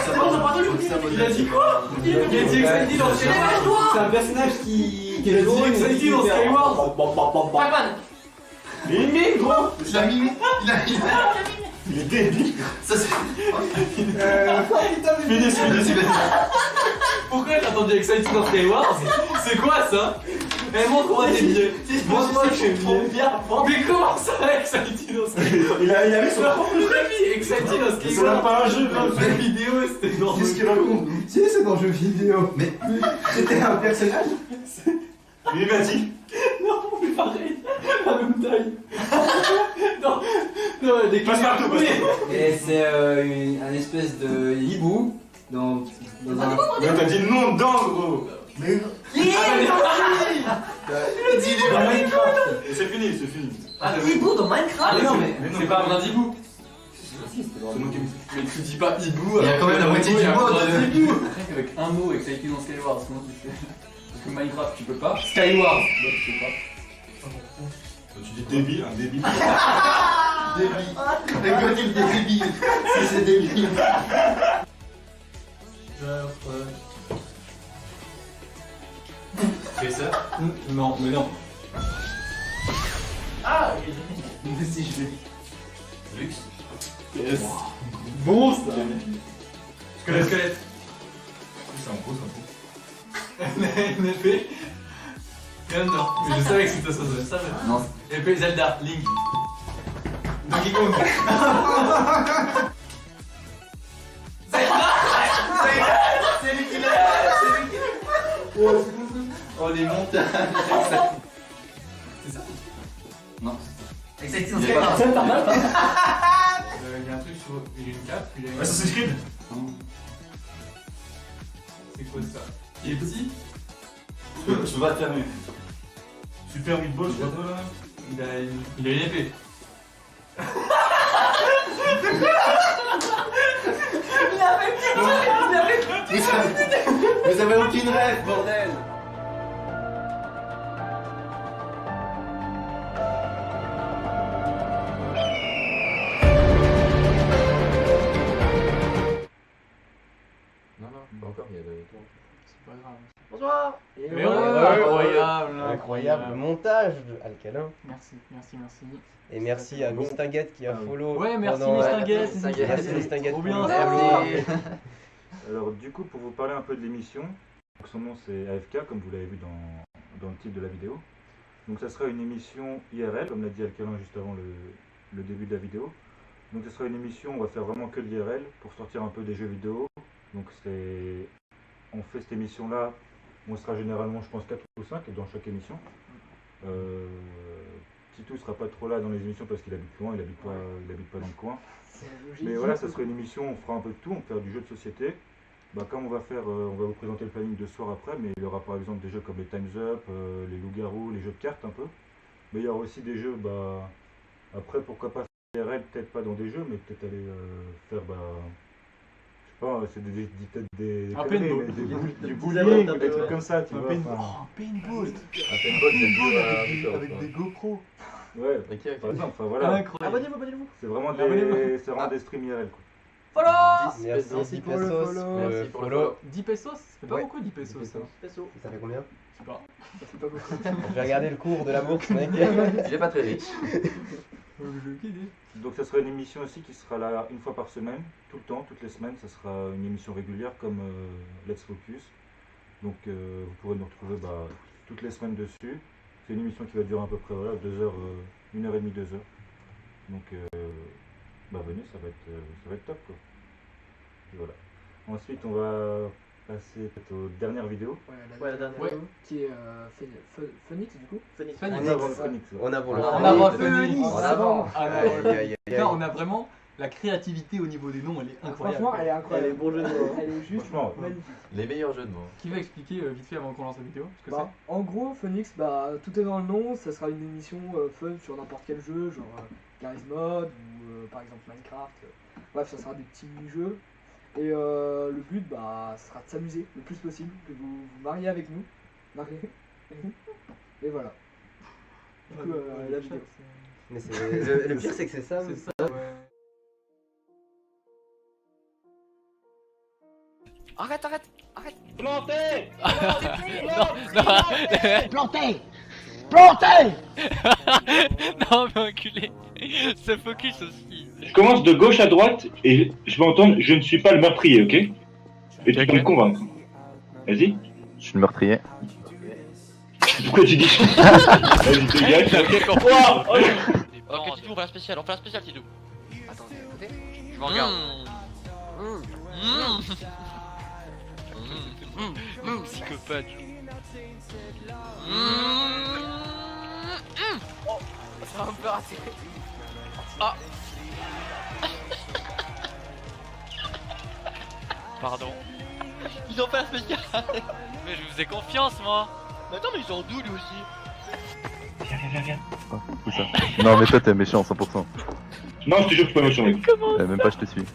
C'est bon, j'ai pas tout. Il a dit quoi? Il a dit Excited dans Skyward. C'est un personnage qui est Il a dit Excited dans Skyward. Pac-Man. Mimé, gros. Il a mimé. Il est débile. Ça c'est. Finis. Pourquoi il a entendu Excited dans Skyward? C'est quoi ça? Eh, montre-moi tes billets. Montre-moi tes billets. Mais comment ça, Excited dans Skyward? Il a mis son propre Il a mis Excited dans C'est même Skyward. pas un jeu, La vidéo, c'était dans Qu'est-ce qu'il raconte? Si, c'est dans le jeu vidéo. Mais c'était un personnage. Il m'a dit. Non, mais pareil, la même taille. non, des Passe-partout, Et c'est un espèce de hibou dans un. Mais t'as dit non dedans, gros. Mais Dans Minecraft. C'est fini. Un hibou dans Minecraft. Ah, mais non, mais Mais non. c'est pas un vrai hibou. C'est moi qui me Mais tu dis pas hibou. Il y a alors quand même que la moitié hibou, du il y a mot un vrai de- hibou. Rien qu'avec un mot, Excited dans Skyward, comment tu fais? Parce que Minecraft, tu peux pas. Skyward, tu peux pas. Tu dis débile, un débile. Mais quand il dit débile, c'est débile. Fais ça? Non, mais non. Ah, Mais si je vais. Lux. Yes. Bon, ça. Squelette. C'est un pro. Une épée. Mais non, mais je savais que c'était ça. Non, Épée Zelda, Link. Donkey Kong. c'est lui qui l'a. Oh les montages. C'est ça? Non. Excited Il est pas- ça pas mal. Il y a un truc sur. Il a une cape, il a une. Assassin's Creed. C'est quoi ça? Il est petit? Je peux pas te fermer. Super Meat Boy, je vois pas là. Il a une épée. Vous avez aucune rêve, bordel. Non, pas encore, il y a le. C'est pas grave. Bonsoir. Mais incroyable. Incroyable montage de Alcalin. Merci. Et merci à Mistinguette qui a follow. Ouais, merci pendant- Mistinguette. Merci Mistinguette. Trop pour bien, le merci. follow. Alors du coup, pour vous parler un peu de l'émission, donc, son nom c'est AFK, comme vous l'avez vu dans le titre de la vidéo. Donc ça sera une émission IRL, comme l'a dit Alcalin juste avant le début de la vidéo. Donc ce sera une émission, on va faire vraiment que de l'IRL pour sortir un peu des jeux vidéo. Donc on fait cette émission-là, on sera généralement je pense 4 ou 5 dans chaque émission. Titou sera pas trop là dans les émissions parce qu'il habite loin, il habite pas dans le coin. Mais voilà, ça sera une émission, on fera un peu de tout, on va faire du jeu de société. Bah, comme on va vous présenter le planning de ce soir après, mais il y aura par exemple des jeux comme les Time's Up, les loups-garous, les jeux de cartes un peu. Mais il y aura aussi des jeux, bah, après pourquoi pas faire des raids, peut-être pas dans des jeux, mais peut-être aller faire, bah, je sais pas, c'est des Un conneries, paintball. mais du bowling, des trucs comme ça, tu vois. paintball. enfin, Oh, paintball. Un paintball, c'est cool, Avec des GoPro. ouais, Ok, par ok. exemple, enfin voilà. Incroyable. Abonnez-vous. C'est vraiment Abonnez-vous. des streams IRL quoi. Follow. Merci, Merci 10 pour le pesos. follow. Merci pour le follow. 10 pesos, ça fait pas Ouais. beaucoup 10 pesos. 10 Ça. pesos. Peso. Ça fait combien? Je sais pas. Ça fait pas beaucoup. Je vais regarder le cours de la bourse, mec. Il est pas très riche. J'ai aucune idée. Donc ça sera une émission aussi qui sera là une fois par semaine, tout le temps, toutes les semaines. Ça sera une émission régulière comme Let's Focus. Donc vous pourrez nous retrouver toutes les semaines dessus. C'est une émission qui va durer à peu près 2 heures, 1h30, 2 heures. Donc venez, ça va être top quoi. Et voilà. Ensuite on va passer peut-être aux dernières vidéos. Ouais, la dernière. Ouais. Qui est Phoenix du coup. Phoenix. Phoenix. On avance Phoenix. On a En En avant Phoenix. Phoenix. En avant. Ah, Aïe, aïe, aïe, aïe. Putain, on a vraiment la créativité au niveau des noms, elle est incroyable. Franchement, elle est Elle est incroyable. bon jeu de mots. Elle est juste Franchement, magnifique. Les meilleurs jeux de mots. Qui va expliquer vite fait avant qu'on lance la vidéo ce que Bah, en gros, Phoenix, tout est dans le nom. Ça sera une émission fun sur n'importe quel jeu, genre Garry's Mod ou par exemple Minecraft. Bref, ça sera des petits jeux. Et le but, ça sera de s'amuser le plus possible, que vous vous mariez avec nous. Et voilà. Du coup, la vidéo. Mais le pire, c'est que c'est ça. c'est ça. Ouais. Arrête. Non mais enculé. Ce focus aussi. Je commence de gauche à droite et je vais entendre je ne suis pas le meurtrier, ok? Et tu peux me convaincre. Vas-y. Je suis le meurtrier. Pourquoi tu dis ça? Vas-y, dégage. Ok, Tidou, on fait un spécial, Tidou. Attends, écoutez. Je me regarde. Psychopathe. Ça va un peu rater. Pardon. Ils ont fait un spécial. Mais je vous ai confiance moi. Mais attends, mais ils sont d'où lui aussi? Où ça? Non, mais toi, t'es méchant 100%. Non, je te jure que je suis pas méchant, mec. Même pas, je te suis. Ok,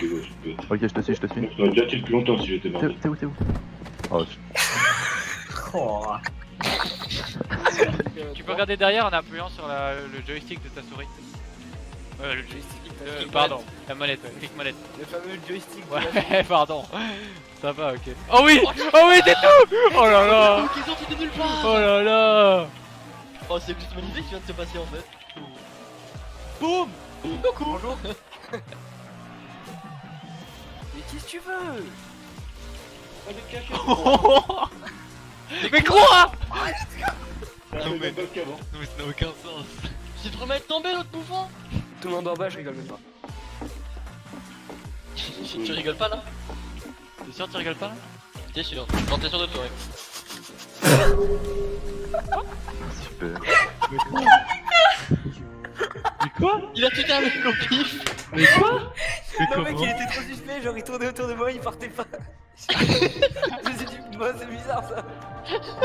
ouais, je peux. Ok, je te suis. Ça aurait déjà été depuis longtemps si j'étais mort. T'es où? Oh, Tu peux regarder derrière en appuyant sur le joystick de ta souris. Le joystick. Pardon, la manette, ouais, clic manette. Le fameux joystick. Ouais, pardon. Ça va, ok. Oh oui, c'est tout. Oh là là. Qui est sorti de nulle part. Oh là là. Oh, c'est juste magnifique ce qui vient de se passer en fait. Boum. Coucou. Bonjour. Mais qu'est-ce que tu veux? Mais quoi? Non, mais Non mais ça n'a aucun sens. C'est de remettre tomber l'autre bouffon. Tout le monde en bas, je rigole même pas. Tu rigoles pas là? T'es sûr que tu rigoles pas là? T'es sûr? Non, t'es sûr de toi, ouais. super. Mais quoi? Il a tué un mec au pif. Mais quoi? Mais Non, mec, comment? il était trop suspect, genre il tournait autour de moi, il partait pas. Je me suis dit, moi c'est bizarre ça.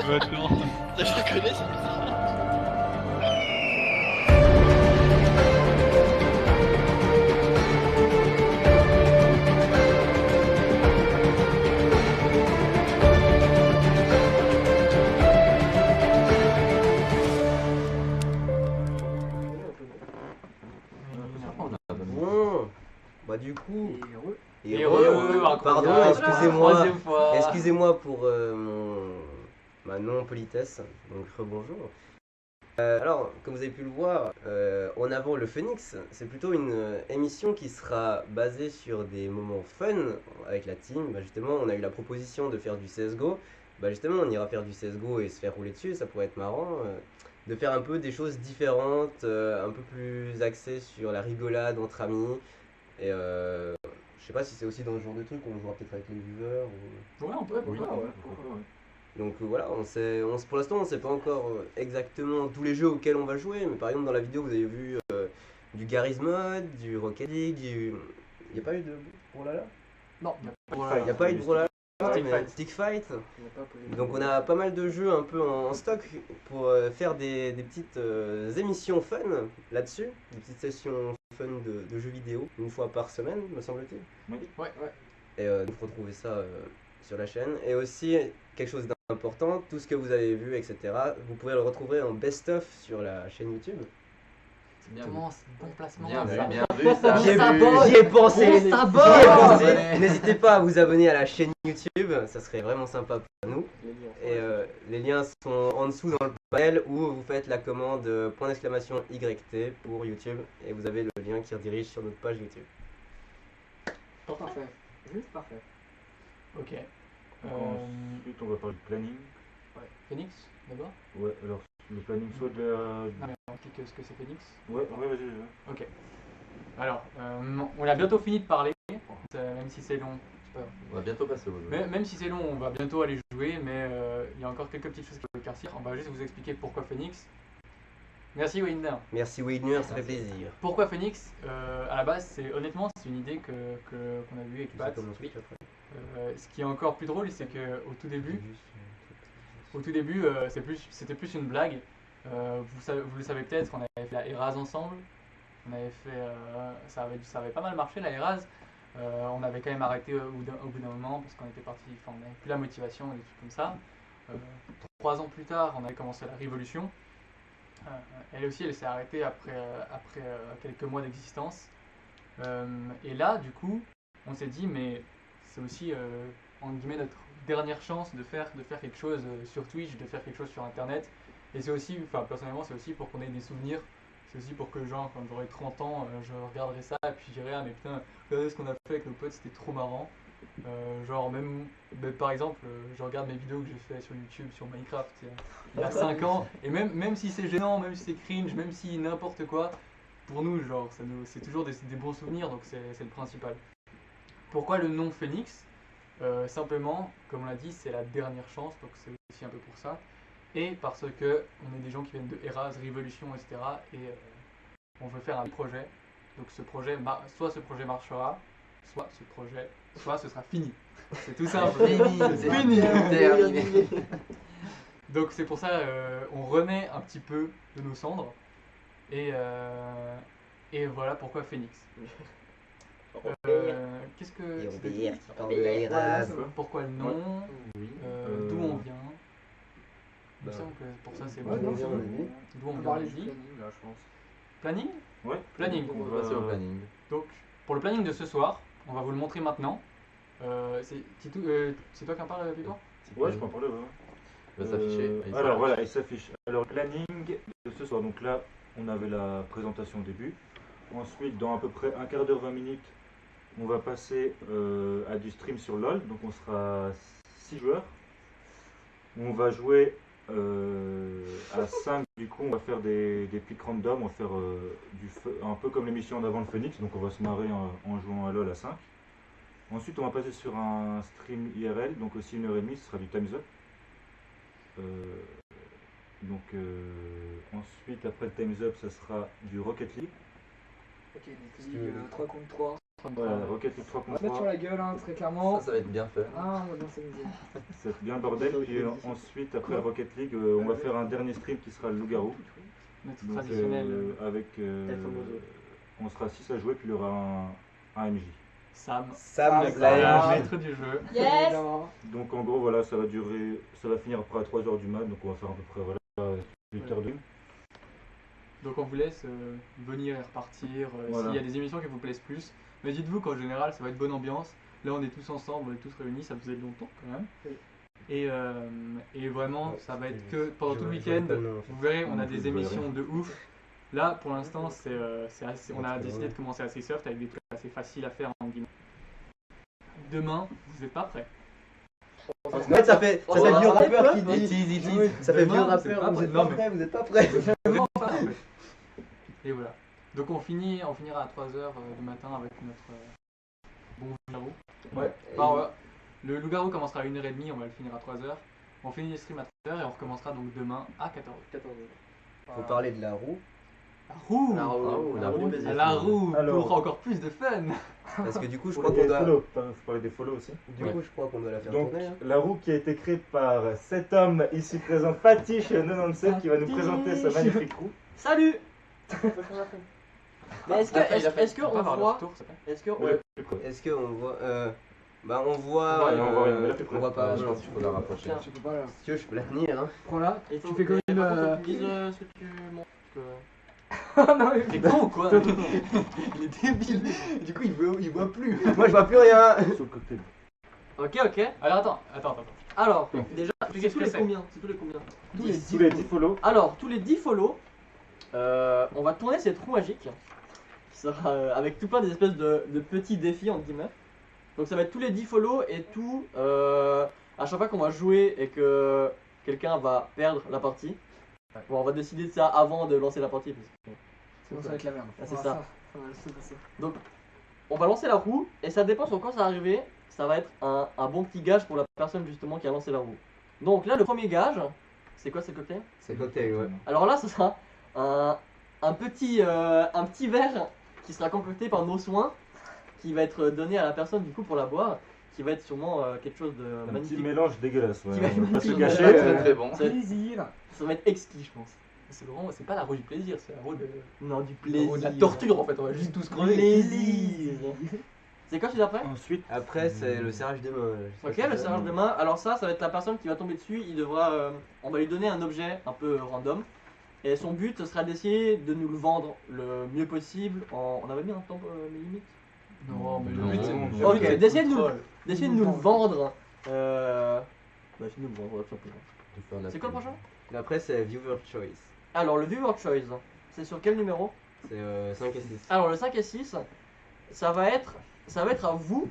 Mais attends. Ça, je le connais, c'est bizarre. Bon, du coup. Et heureux, Pardon, incroyable. excusez-moi. Troisième fois. Excusez-moi pour ma non-politesse. Donc, rebonjour. Alors, comme vous avez pu le voir, en avant le Phoenix, c'est plutôt une émission qui sera basée sur des moments fun avec la team. Justement, on a eu la proposition de faire du CSGO. Justement, on ira faire du CSGO et se faire rouler dessus, ça pourrait être marrant. De faire un peu des choses différentes, un peu plus axées sur la rigolade entre amis. Et je sais pas si c'est aussi dans ce genre de truc qu'on jouera peut-être avec les viewers. Ouais, on peut. Oui, pourquoi pas. Donc voilà, pour l'instant on sait pas encore exactement tous les jeux auxquels on va jouer, mais par exemple dans la vidéo vous avez vu du Garry's Mod, du Rocket League, il n'y a pas eu de Brawlhalla? Non, Il n'y a pas eu de Brawlhalla, Stick mais Fight. Stick Fight. il n'y a pas posé. Donc on a pas mal de jeux un peu en stock pour faire des petites émissions fun là-dessus, des petites sessions fun de jeux vidéo, une fois par semaine me semble-t-il. Ouais. Et vous retrouvez ça sur la chaîne. Et aussi, quelque chose d'important, tout ce que vous avez vu, etc., vous pouvez le retrouver en best-of sur la chaîne YouTube. Exactement, c'est bon placement. Bien ça. vu, bien vu ça. J'y ai sabote. j'y ai pensé. On J'y ai sabote. pensé. N'hésitez pas à vous abonner à la chaîne YouTube, ça serait vraiment sympa pour nous. Et les liens sont en dessous dans le panel où vous faites la commande .!YT pour YouTube et vous avez le lien qui redirige sur notre page YouTube. Parfait. Juste parfait. Ok. Ensuite, on va parler de planning. Phoenix, d'abord. Ouais, alors le planning soit de la. Non mais on clique ce que c'est Phoenix. Ouais, vas-y. Ok. Alors, on a bientôt fini de parler, même si c'est long. On va bientôt passer au jeu. Même si c'est long, on va bientôt aller jouer, mais il y a encore quelques petites choses qu'il faut éclaircir. On va juste vous expliquer pourquoi Phoenix. Merci Winder. Merci Widner, ça fait plaisir. Pourquoi Phoenix À la base, honnêtement, c'est une idée qu'on a vue avec Pat. Ce qui est encore plus drôle, c'est qu'au tout début, c'était plus une blague. Vous le savez peut-être, on avait fait la Eraz ensemble. On avait fait, ça avait pas mal marché la Eraz. On avait quand même arrêté au bout d'un moment parce qu'on était parti, on n'avait plus la motivation et des trucs comme ça. 3 ans plus tard, on avait commencé la Révolution. Elle aussi, elle s'est arrêtée après quelques mois d'existence. Et là, du coup, on s'est dit, mais c'est aussi entre guillemets notre dernière chance de faire quelque chose sur Twitch, de faire quelque chose sur Internet. Et c'est aussi, personnellement, c'est aussi pour qu'on ait des souvenirs. C'est aussi pour que, genre, quand j'aurai 30 ans, je regarderai ça et puis je dirai, ah mais putain, regardez ce qu'on a fait avec nos potes, c'était trop marrant. Genre, même par exemple, je regarde mes vidéos que j'ai fait sur YouTube, sur Minecraft, il y a 5 ans, et même si c'est gênant, même si c'est cringe, même si n'importe quoi, pour nous, genre, c'est toujours des bons souvenirs, donc c'est le principal. Pourquoi le nom Phoenix Simplement, comme on l'a dit, c'est la dernière chance, donc c'est aussi un peu pour ça. Et parce que on est des gens qui viennent de Eraz, Révolution, etc. Et on veut faire un projet. Donc ce projet, soit ce projet marchera, soit ce sera fini. C'est tout simple. C'est fini. Terminé. Donc c'est pour ça on renaît un petit peu de nos cendres. Et voilà pourquoi Phoenix. Qu'est-ce que pourquoi le nom, d'où on vient. Il me semble que pour ça c'est bon. D'où on vient, on a dit. Planning. Ouais. Planning. On va passer au planning. Donc pour le planning de ce soir, on va vous le montrer maintenant. C'est toi qui en parle, Victor? Ouais, je peux en parler. Il va s'afficher. Alors voilà, il s'affiche. Alors planning de ce soir. Donc là, on avait la présentation au début. Ensuite, dans à peu près un quart d'heure, 20 minutes, on va passer à du stream sur LoL. Donc on sera 6 joueurs. On va jouer à 5. Du coup, on va faire des pics random. On va faire un peu comme l'émission d'avant le Phoenix. Donc on va se marrer en jouant à LoL à 5. Ensuite, on va passer sur un stream IRL. Donc aussi 1h30. Ce sera du Time's Up. Ensuite, après le Time's Up, ça sera du Rocket League. Ok, donc League 3 contre 3. Voilà, Rocket League 3 On va contre se mettre 3. sur la gueule, hein, très clairement. Ça va être bien fait. Ah, on va bien s'amuser. Ça va être bien le bordel. Puis ensuite, après la Rocket League, on va faire un dernier stream qui sera le Loup-Garou. Notre Donc, traditionnel. on sera 6 à jouer, puis il y aura un MJ. Sam, la maître du jeu. Yes. Donc en gros, voilà, ça va finir après à 3h du mat, donc on va faire à peu près 8h02. Donc on vous laisse venir et repartir Voilà. s'il y a des émissions qui vous plaisent plus. Mais dites-vous qu'en général ça va être bonne ambiance. Là on est tous ensemble, on est tous réunis, ça faisait longtemps quand même. Et vraiment ça va être que pendant tout le week-end, vous verrez on a des émissions de ouf. Là pour l'instant on a décidé de commencer assez soft avec des trucs assez faciles à faire en guillemets. Demain, vous n'êtes pas prêts. En fait, ça fait vieux rappeur qui dit. Ça fait vieux rappeur, vous êtes pas prêts, vous êtes pas prêts. Et voilà. Donc on finira à 3h du matin avec notre bon loup-garou. Ouais. Le loup-garou commencera à 1h30, on va le finir à 3h. On finit les streams à 3h et on recommencera donc demain à 14h. Faut parler de la roue. La roue, Alors. pour encore plus de fun. Parce que du coup, je Pour crois les qu'on doit. follow, faut parler des follow aussi. Du coup, je crois qu'on doit la faire Donc, tourner. Hein. la roue qui a été créée par cet homme ici présent, Patiche97, qui va nous présenter sa magnifique roue. Salut. Mais est-ce qu'on On peut avoir voit leur tour, ça fait. Est-ce que Ouais. Est-ce qu'on voit. Bah, on voit. Ouais, on voit rien, mais là, on voit pas. Je pense qu'il faut la rapprocher. Tu peux pas là. Si tu veux, je peux la tenir. Hein. Prends-là. il faut Tu fais comme que une. tu dises ce que tu montres. Non, mais T'es con ou quoi? Il est débile. Du coup, il voit plus. Moi je vois plus rien. Sur le cocktail. Ok. Alors attends. Alors, déjà, c'est Qu'est-ce tous que les c'est combien? C'est tous les combien? tous les Tous les 10 follow. Alors, tous les 10 follow, on va tourner cette roue magique qui sera avec tout plein des espèces de petits défis entre guillemets. Donc ça va être tous les 10 follow et tout à chaque fois qu'on va jouer et que quelqu'un va perdre la partie. Bon, on va décider de ça avant de lancer la partie. sinon ça va être la merde. Ah, c'est Ah, ça. Ça va se passer. Donc on va lancer la roue et ça dépend sur quand ça va arriver. Ça va être un bon petit gage pour la personne justement qui a lancé la roue. Donc là le premier gage, c'est quoi, c'est le cocktail? C'est cocktail, ouais. Alors là, ce sera un petit verre qui sera concocté par nos soins, qui va être donné à la personne du coup pour la boire, qui va être sûrement quelque chose de Un petit magnifique. mélange dégueulasse. Ouais. Qui va être On va pas se magnifique. gâcher. Très très bon. Ça va être- Plaisir. Ça va être exquis, je pense. C'est pas la roue du plaisir, c'est la roue de Non, du la roue plaisir. de la torture en fait. On va juste tous crever. Plaisir. C'est quoi celui d'après? Ensuite, Après c'est le serrage de main. Je sais Ok, pas le si serrage de main. Alors ça va être la personne qui va tomber dessus. Il devra, on va lui donner un objet un peu random. Et son but ce sera d'essayer de nous le vendre le mieux possible. On avait mis un temps limite. Non, mais le Non. but c'est Ok, c'est d'essayer de nous- contrôle. D'essayer de nous le vendre. Bah, essayer de nous le vendre tout simplement. C'est quoi le prochain? Après c'est viewer choice. Alors le viewer choice, c'est sur quel numéro? C'est 5 et 6. Alors le 5 et 6, ça va être à vous.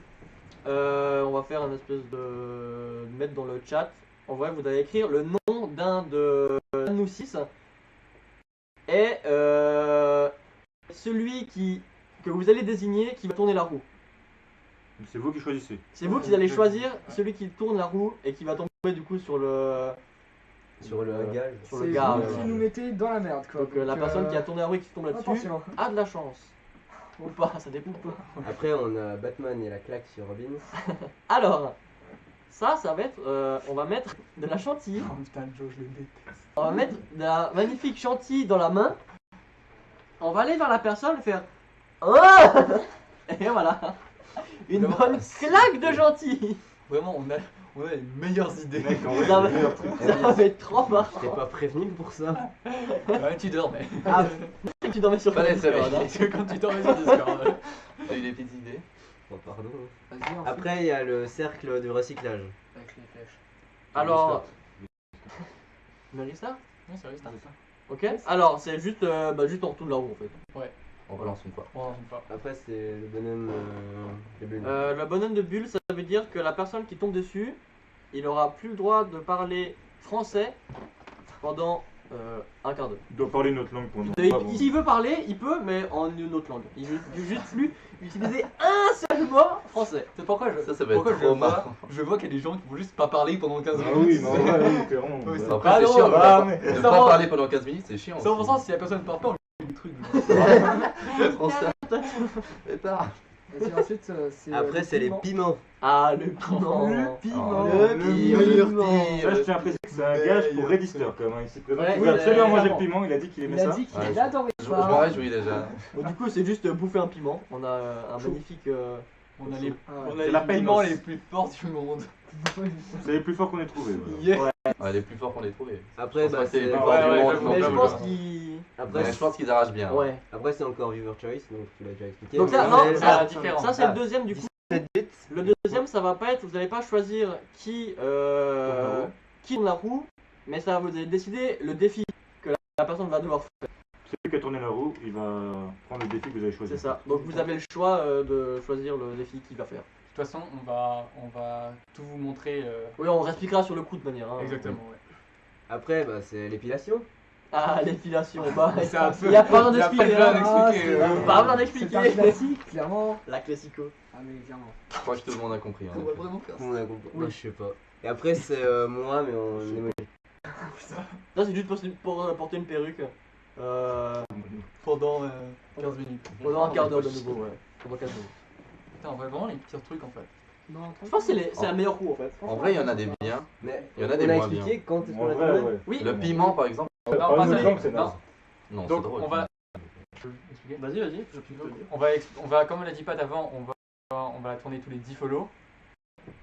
On va faire une espèce de mettre dans le chat. En vrai, vous allez écrire le nom d'un de nous 6. Et celui que vous allez désigner qui va tourner la roue. c'est vous qui choisissez. C'est vous qui allez choisir celui qui tourne la roue et qui va tomber du coup sur le Sur le gage. sur C'est le gars. vous qui nous mettez dans la merde quoi. Donc la personne qui a tourné la roue et qui tombe là-dessus Attention. a de la chance. Ou pas, ça dépend. Après on a Batman et la claque sur Robin. Alors, ça va être. On va mettre de la chantilly. Oh putain, Joe, je le déteste. On va mettre de la magnifique chantilly dans la main. On va aller vers la personne et faire. Oh et voilà. Une Vraiment, bonne claque de chantilly. Vraiment, on a les meilleures idées. Mec, en vrai, Ça c'est le meilleur truc. va être trop T'es marrant. pas prévenu pour ça. Ouais, tu dors, mais. Ah, tu dormais sur Fallait le se réveiller. Discord, hein. Quand tu dors sur Discord. T'as eu des petites idées? Bon, pardon. Vas-y, ensuite. Après il y a le cercle de recyclage. Avec les flèches. Alors. Mérissa? Non, c'est vrai, c'est ça. Ok. Alors, c'est juste. Juste on retourne la roue en fait. On relance une fois. Oh, j'aime pas. Après c'est le bonhomme de bulle. Le bonhomme de bulle, ça veut dire que la personne qui tombe dessus, il aura plus le droit de parler français pendant un quart d'heure. Il doit parler une autre langue pour nous. S'il veut parler, il peut, mais en une autre langue. Il veut juste plus utiliser un seul mot français. C'est pourquoi Ça va pourquoi être trop je vois qu'il y a des gens qui vont juste pas parler pendant 15 Ah minutes. oui, mais en vrai, oui, clairement. Oui, c'est Ouais. Après, pas c'est drôle, chiant. bah, Ne mais pas ça va. parler pendant 15 minutes, c'est chiant. 100% si la personne parle pas, on lui dit des trucs. Français. Et pas. Vas-y, ensuite, c'est. Après c'est les piments. Ah, le piment. Le piment. Le piment. Ça, je tiens à préciser que c'est un gage pour Redister quand même. Ici présent. Ouais, Il veut oui, absolument manger le clairement. piment, il a dit qu'il aimait Il a ça. dit qu'il Ouais, adorait Je m'en ça. réjouis déjà. Bon, du coup, c'est juste bouffer un piment. On a un magnifique. On a les, Ah, on c'est a la les piments peine. les plus forts du monde. C'est les plus forts qu'on ait trouvé. voilà. Yeah. Ouais, les plus forts qu'on ait trouvés. Après Je pense bah que c'est les c'est plus Ouais, forts du ouais, monde. j'avoue, Mais je j'avoue. pense qu'il. après Mais je pense qu'ils arrachent bien. Ouais. après c'est encore viewer choice donc tu l'as déjà expliqué. Donc ça, Mais non, c'est- ça, différent. ça c'est Ah. le deuxième du coup. 17 bits. Le deuxième, ça va pas être, vous n'allez pas choisir qui tourne la roue, mais ça vous allez décider le défi que la personne va devoir faire. Celui qui a tourné la roue, il va prendre le défi que vous avez choisi. C'est ça. Donc vous avez le choix de choisir le défi qu'il va faire. De toute façon, on va tout vous montrer. Oui, on réexpliquera sur le coup de manière. hein. Exactement, ouais. Après bah c'est l'épilation. Ah, l'épilation, bah. C'est un peu- Il n'y a pas besoin il y a pas d'expliquer. besoin hein. d'expliquer, Ah, pas besoin C'est un d'expliquer. classique, clairement. La classico. Ah, mais clairement. Je crois que tout le monde a compris. hein. Tout le monde a compris. Moi, je sais pas. Et après c'est moi mais en emoji. Ça, c'est juste pour porter une perruque. Pendant 15 minutes. Pendant un quart d'heure de nouveau, ouais. Pendant 15 minutes. Putain, on voit vraiment les pires trucs en fait. Non, Je pense que c'est la meilleure roue en fait. En vrai, il y en a des biens. Mais Il y en a des on a moins expliqué quand est-ce En qu'on a vrai, tourné. ouais. Oui. Le piment, par exemple. Non, Pas pas une ça. autre langue, c'est Non. naze. Non, c'est Donc drôle. on va. Je vais expliquer. Vas-y, je peux te le dire. On va, comme on l'a dit pas avant, on va la tourner tous les 10 follow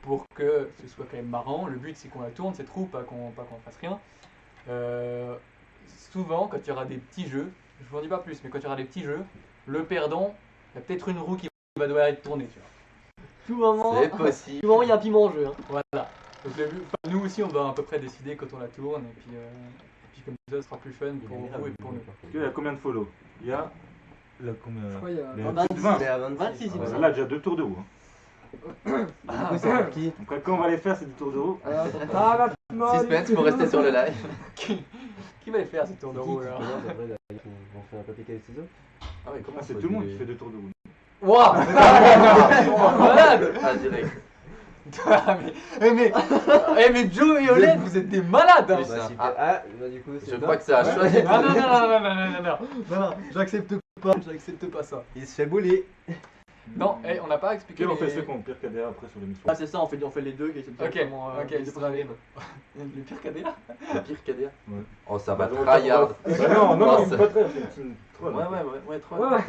pour que ce soit quand même marrant. Le but c'est qu'on la tourne cette roue, pas qu'on fasse rien. Souvent, quand il y aura des petits jeux, je vous en dis pas plus, mais quand il y aura des petits jeux, le perdant, il y a peut-être une roue qui va devoir être tournée, tu vois. Tout moment, C'est possible. tout moment, il y a un piment en jeu. Hein. Voilà. Donc nous aussi, on va à peu près décider quand on la tourne, et puis comme ça, ce sera plus fun pour vous et pour nous. Il y a combien de follow? Il y a. Là, Je combien? crois qu'il y a Il y a 26. 20. Mais à 26. 26, il me Ouais, semble. là, déjà 2 tours de roue. Du coup, c'est pour qui Donc, quand on va les faire, c'est 2 tours de roue. Suspense pour rester sur le live. Qui va les faire ces tours de roue alors? On fait un papier cahier ciseaux. Ah oui, comment Ah, c'est tout le monde qui fait 2 tours de roue. Waouh! Malade! Ah, direct. mais Joe et Oled, vous êtes des malades! Hein. Oui, Bah, ça. super. Ah, bah du coup, Je c'est crois que c'est à choisir. Ah non, j'accepte pas ça. Il se fait bouler. Non, on n'a pas expliqué. Ok, on fait les- ce qu'on pire KDA après sur l'émission. Ah, c'est ça, on fait les deux. Et c'est Ok, directement, ok, les deux c'est prochaines très games. Le pire cadet là? Le pire KDA. Ouais. Oh, ça va Bah, on tryhard. Bah non, non, Non, c'est pas très, c'est une troll. Ouais, troll. Non, Ouais,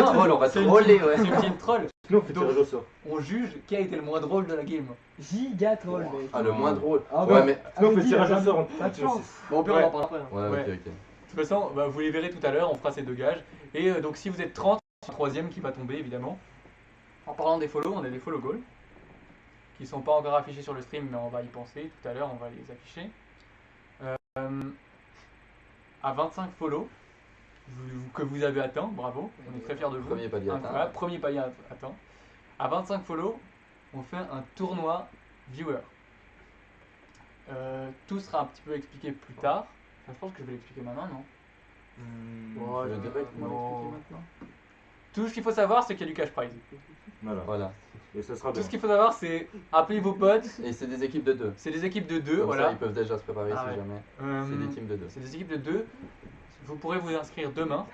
non, troll, on va c'est une troller, petite- ouais. C'est une petite troll. Sinon, on fait Donc- tirage au sort. On juge qui a été le moins drôle de la game. Giga troll, mec. Ah, le moins drôle. Ah, Ouais, ouais. mais. Sinon, on fait Vas-y, tirage au vas-y. sort en Pas de chance. Bon, au pire, Ouais. on en parle après. hein. Ouais, Ouais. ok. De toute façon, bah, vous les verrez tout à l'heure, on fera ces deux gages. Et donc si vous êtes 30, c'est le troisième qui va tomber évidemment. En parlant des follow, on a des follow goals qui sont pas encore affichés sur le stream, mais on va y penser tout à l'heure, on va les afficher. À 25 follow que vous avez atteint, bravo, on est très fiers de vous. Premier palier atteint. Incroyable, premier palier atteint. À 25 follow, on fait un tournoi viewer. Tout sera un petit peu expliqué plus tard. Enfin, je pense que je vais l'expliquer maintenant, non? Ouais, je dirais que Comment non. l'expliquer maintenant? Tout ce qu'il faut savoir, c'est qu'il y a du cash prize. Voilà. Voilà. Et ça sera Tout bien. ce qu'il faut savoir, c'est appeler vos potes. Et c'est des équipes de 2. C'est des équipes de 2, Comme voilà. ça, ils peuvent déjà se préparer Ah si ouais. jamais. C'est des teams de 2. C'est des équipes de 2. Vous pourrez vous inscrire demain.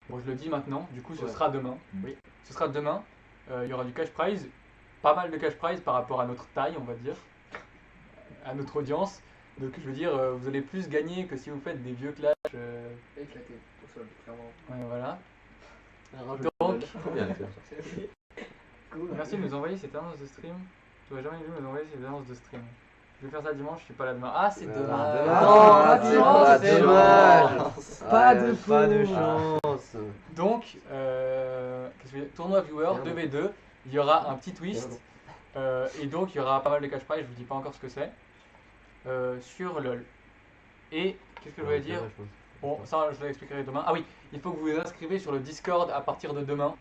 Bon, je le dis maintenant, du coup, ce Ouais. sera demain. Oui. Ce sera demain. Il y aura du cash prize. Pas mal de cash prize par rapport à notre taille, on va dire. À notre audience. Donc, je veux dire, vous allez plus gagner que si vous faites des vieux clash. Éclaté au sol, clairement. Ouais, voilà. Donc, Trop bien, les gars. Cool. Merci de nous envoyer cette annonce de stream. Tu n'aurais jamais dû nous envoyer cette annonce de stream. Je vais faire ça dimanche, je suis pas là demain. Ah, c'est demain. Ah, Oh, dommage. c'est Dommage. Pas Ouais, de pas de faux. chance. Donc, qu'est-ce que je veux dire, tournoi viewer 2v2, il y aura un petit twist. Et donc, il y aura pas mal de cash prize, je vous dis pas encore ce que c'est. Sur LoL. Et qu'est-ce que je voulais dire? Bon, ça je l'expliquerai demain. Ah oui, il faut que vous vous inscrivez sur le Discord à partir de demain.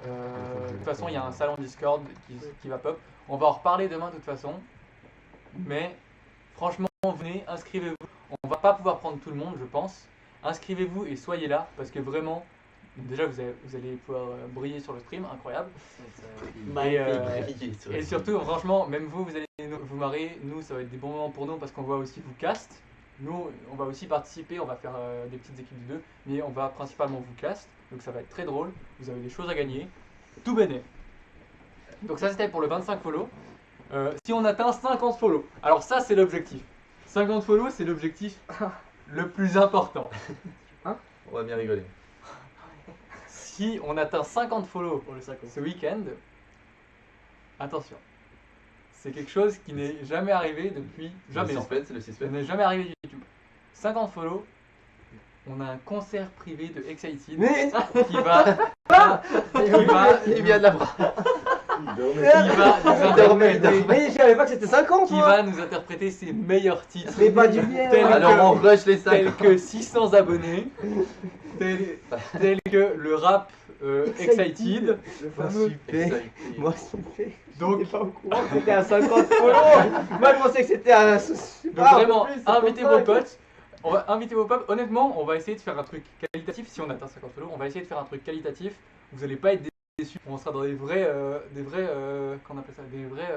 De toute façon, il y a un salon Discord qui va pop. On va en reparler demain de toute façon. Mais franchement, venez, inscrivez-vous. On va pas pouvoir prendre tout le monde, je pense. Inscrivez-vous et soyez là parce que vraiment, déjà vous allez pouvoir briller sur le stream, incroyable. Et surtout, franchement, même vous allez vous marrer. Nous, ça va être des bons moments pour nous parce qu'on va aussi vous cast. Nous, on va aussi participer, on va faire des petites équipes de 2, mais on va principalement vous cast. Donc ça va être très drôle. Vous avez des choses à gagner. Tout béné. Donc ça, c'était pour le 25 follow. Si on atteint 50 follow, alors ça, c'est l'objectif. 50 follow, c'est l'objectif le plus important. On va bien rigoler. Si on atteint 50 follow ce week-end, attention, c'est quelque chose qui n'est jamais arrivé depuis jamais. Le en fait. suspense, le Ça suspense. n'est jamais arrivé du YouTube. 50 follow, on a un concert privé de Excited Mais qui va Il vient de la mais je savais pas que c'était 50 qui moi. va nous interpréter ses meilleurs titres. Mais pas du bien. Tel Alors que- on rush les Tel 5. que 600 abonnés, tel que le rap Excited. Le fameux. Super. Moi super. Donc, J'étais pas au courant que c'était à 50 follow. Moi je pensais que c'était à. donc vraiment, invitez vos potes. On va inviter vos potes. Honnêtement, on va essayer de faire un truc qualitatif. Si on atteint 50 follow, on va essayer de faire un truc qualitatif. Vous allez pas être déçus. On sera dans des vrais, qu'on appelle ça, des vrais,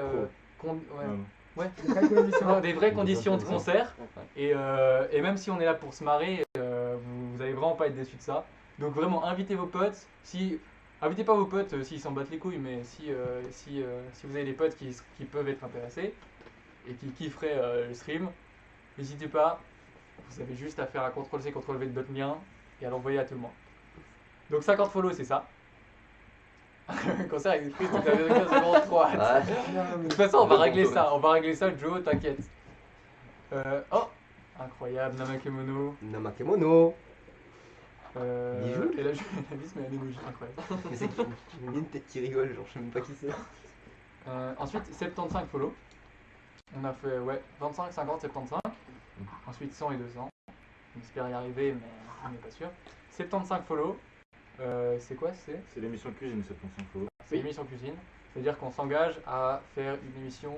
des vraies conditions de concert. Et même si on est là pour se marrer, vous allez vraiment pas être déçus de ça. Donc vraiment, invitez vos potes. Invitez pas vos potes s'ils s'en battent les couilles, mais si vous avez des potes qui peuvent être intéressés et qui kifferaient le stream, n'hésitez pas. Vous avez juste à faire un CTRL-C, CTRL-V de votre lien et à l'envoyer à tout le monde. Donc 50 follow, c'est ça. Concert avec des frites, tout à l'heure, seconde 3. De toute façon, on va régler ça, Joe, t'inquiète. Oh, incroyable, Namakemono. Namakemono. Bijou Et là, je la vis, mais un emoji incroyable. Mais c'est qui? J'ai mis une tête qui rigole, genre je sais même pas qui c'est. Ensuite, 75 follow. On a fait 25, 50, 75. Ensuite, 100 et 200. On espère y arriver, mais on n'est pas sûr. 75 follow. C'est quoi? C'est l'émission cuisine, 75 follow. C'est l'émission cuisine. C'est-à-dire qu'on s'engage à faire une émission,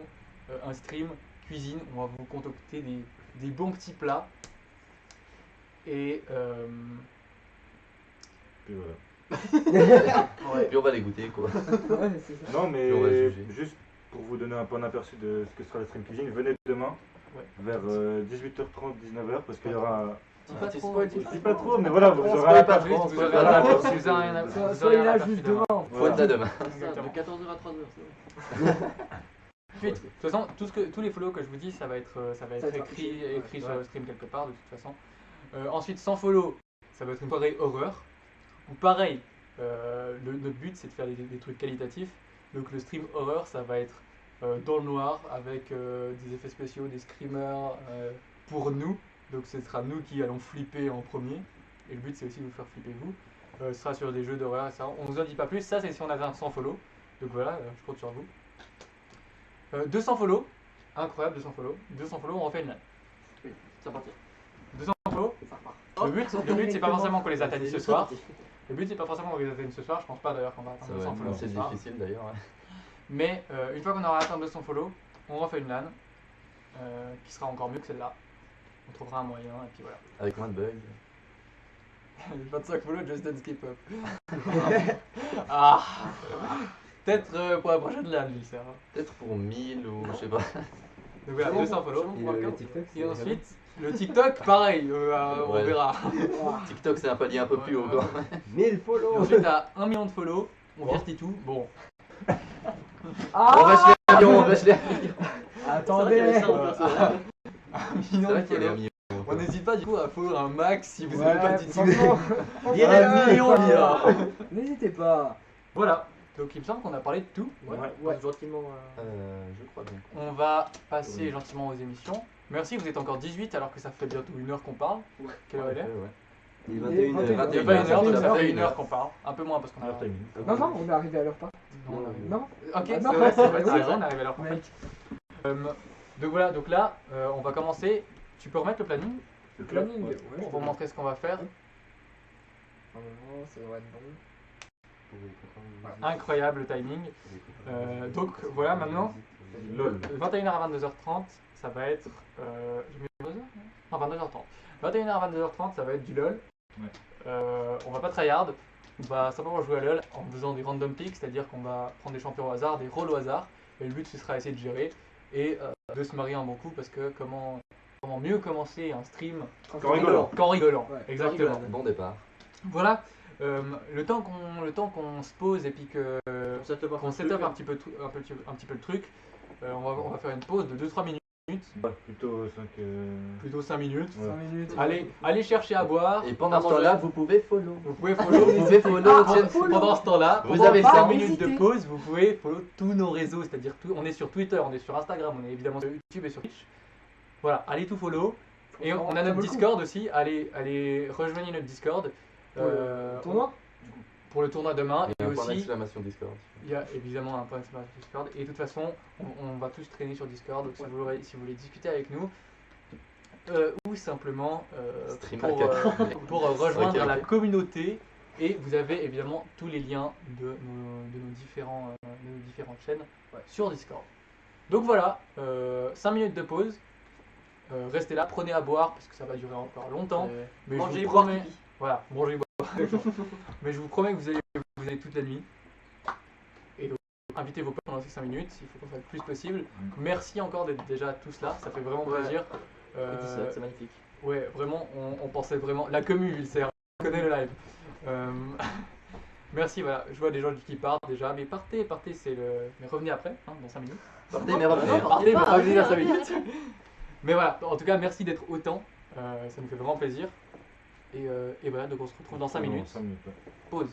un stream cuisine. On va vous concocter des bons petits plats. Et Puis voilà. Puis on va les goûter quoi. Ouais, c'est ça. Non, Puis on va mais juger. juste pour vous donner un peu un aperçu de ce que sera la stream cuisine, venez demain vers 18h30, 19h, parce qu'il y aura. Pas trop, Je dis pas trop, mais voilà, vous on aurez spoil un pas peu plus, trop, vous spoil aurez pas un trop. aperçu, vous aurez un aperçu, vous Soyez aurez un là aperçu juste demain. demain. Faut être là demain. De Exactement. 14h à 3h, Ensuite, de toute façon, tous les follow que je vous dis, ça va être Ça va être écrit sur ouais. le stream quelque part de toute façon. Ensuite, sans follow, ça va être une soirée horreur. Ou pareil, notre but c'est de faire des trucs qualitatifs. Donc le stream horreur, ça va être dans le noir avec des effets spéciaux, des screamers pour nous. Donc ce sera nous qui allons flipper en premier. Et le but c'est aussi de vous faire flipper vous. Ce sera sur des jeux d'horreur, etc. On vous en dit pas plus. Ça c'est si on avait un 100 follow. Donc voilà, je compte sur vous. 200 follow, incroyable 200 follow. 200 follow, on refait une LAN. Oui, c'est parti. 200 follow. Le but c'est pas forcément qu'on les atteigne ce soir. Le but c'est pas forcément qu'on les atteigne ce soir. Je pense pas d'ailleurs qu'on va atteindre 200 follow ce C'est soir. difficile d'ailleurs. Ouais. Mais une fois qu'on aura atteint 200 follow, on refait une LAN qui sera encore mieux que celle-là. On trouvera un moyen et puis voilà. Avec moins de bugs. 25 follow, Just Dance K-pop. Ah. Peut-être pour la prochaine LAN, lui, ça. Peut-être pour 1000 ou je sais pas. Donc voilà, 200 follow. Et le TikTok, Et ensuite, le TikTok, pareil, on Ouais. verra. TikTok c'est un palier un peu plus haut quoi. 1000 Et follow. ensuite, à 1 million de follow, on vire tout. Bon, On va chier l'avion, on va chier l'avion. Attendez. 1 C'est million de vrai qu'il y avait un follow. million. On n'hésite pas du coup à follow un max si vous Ouais, n'avez pas de TikTok. franchement, Viens million, Lia. n'hésitez pas. Voilà, donc il me semble qu'on a parlé de tout. Ouais, gentiment. Je crois bien. On va passer gentiment aux émissions. Merci, vous êtes encore 18 alors que ça fait bientôt 1 heure qu'on parle. Quelle heure elle est? Il est Et 21h. Il n'y a pas 1 heure, donc ça fait 1 heure qu'on parle. Un peu moins parce qu'on a. Leur timing. Non, non, on est arrivé à l'heure pas. Non, on a- Non. Ok, c'est non. vrai, t'as Oui, raison, on est arrivé à l'heure Ouais. parfaite. Donc voilà, donc là, on va commencer. Tu peux remettre le planning Le planning. Ouais. pour vous montrer ce qu'on va faire. Normalement, ça devrait être bon. Incroyable le timing. Donc voilà, maintenant, LOL. 21h à 22h30, ça va être. J'ai mis 22h? Non, 22h30. 21h à 22h30, ça va être du LOL. Ouais. On va pas tryhard. On va simplement jouer à LOL en faisant des random picks, c'est-à-dire qu'on va prendre des champions au hasard, des rôles au hasard. Et le but, ce sera essayer de gérer et de se marier un bon coup parce que comment mieux commencer un stream Qu'en rigolant. qu'en rigolant. Ouais, Exactement. Bon départ. Voilà. Le temps qu'on se pose et puis qu'on setup un petit peu le truc, on va faire une pause de 2-3 minutes. Ouais, plutôt 5. Plutôt 5 minutes. Ouais. 5 minutes. Allez chercher à boire. Et pendant ce temps-là, vous pouvez follow. Vous pouvez follow. Vous pouvez follow. tiens, Pendant ce temps-là, Vous pendant avez 5 pas minutes de pause, vous pouvez follow tous nos réseaux. C'est-à-dire on est sur Twitter, on est sur Instagram, on est évidemment sur YouTube et sur Twitch. Voilà, allez tout follow. Et on a notre Discord aussi. Allez rejoignez notre Discord. Tournoi. Pour le tournoi demain. Et Et un point aussi, d'exclamation Discord. il y a évidemment un point d'exclamation Discord. Et de toute façon, on va tous traîner sur Discord. Donc si vous voulez discuter avec nous, ou simplement Stream pour, arcade. pour rejoindre Ok. la communauté. Et vous avez évidemment tous les liens de nos différentes chaînes sur Discord. Donc voilà, 5 minutes de pause. Restez là, prenez à boire parce que ça va durer encore longtemps. Mais Mangez, je vous boire, promets, pipi. voilà, mangez, boire. Mais je vous promets que vous allez toute la nuit. Et donc, invitez vos potes pendant ces 5 minutes, il faut qu'on fasse le plus possible. Merci encore d'être déjà tous là, ça fait vraiment plaisir. C'est magnifique. Ouais, vraiment, on pensait vraiment. La commu, il sert, on connaît le live. Merci, voilà, je vois des gens qui partent déjà, mais partez, c'est le. Mais revenez après, hein, dans 5 minutes. Partez, mais revenez. Partez, mais revenez dans 5 minutes. Mais voilà, en tout cas, merci d'être autant, ça me fait vraiment plaisir. Et voilà, donc on se retrouve dans 5 minutes. 5 minutes. Ouais. Pause.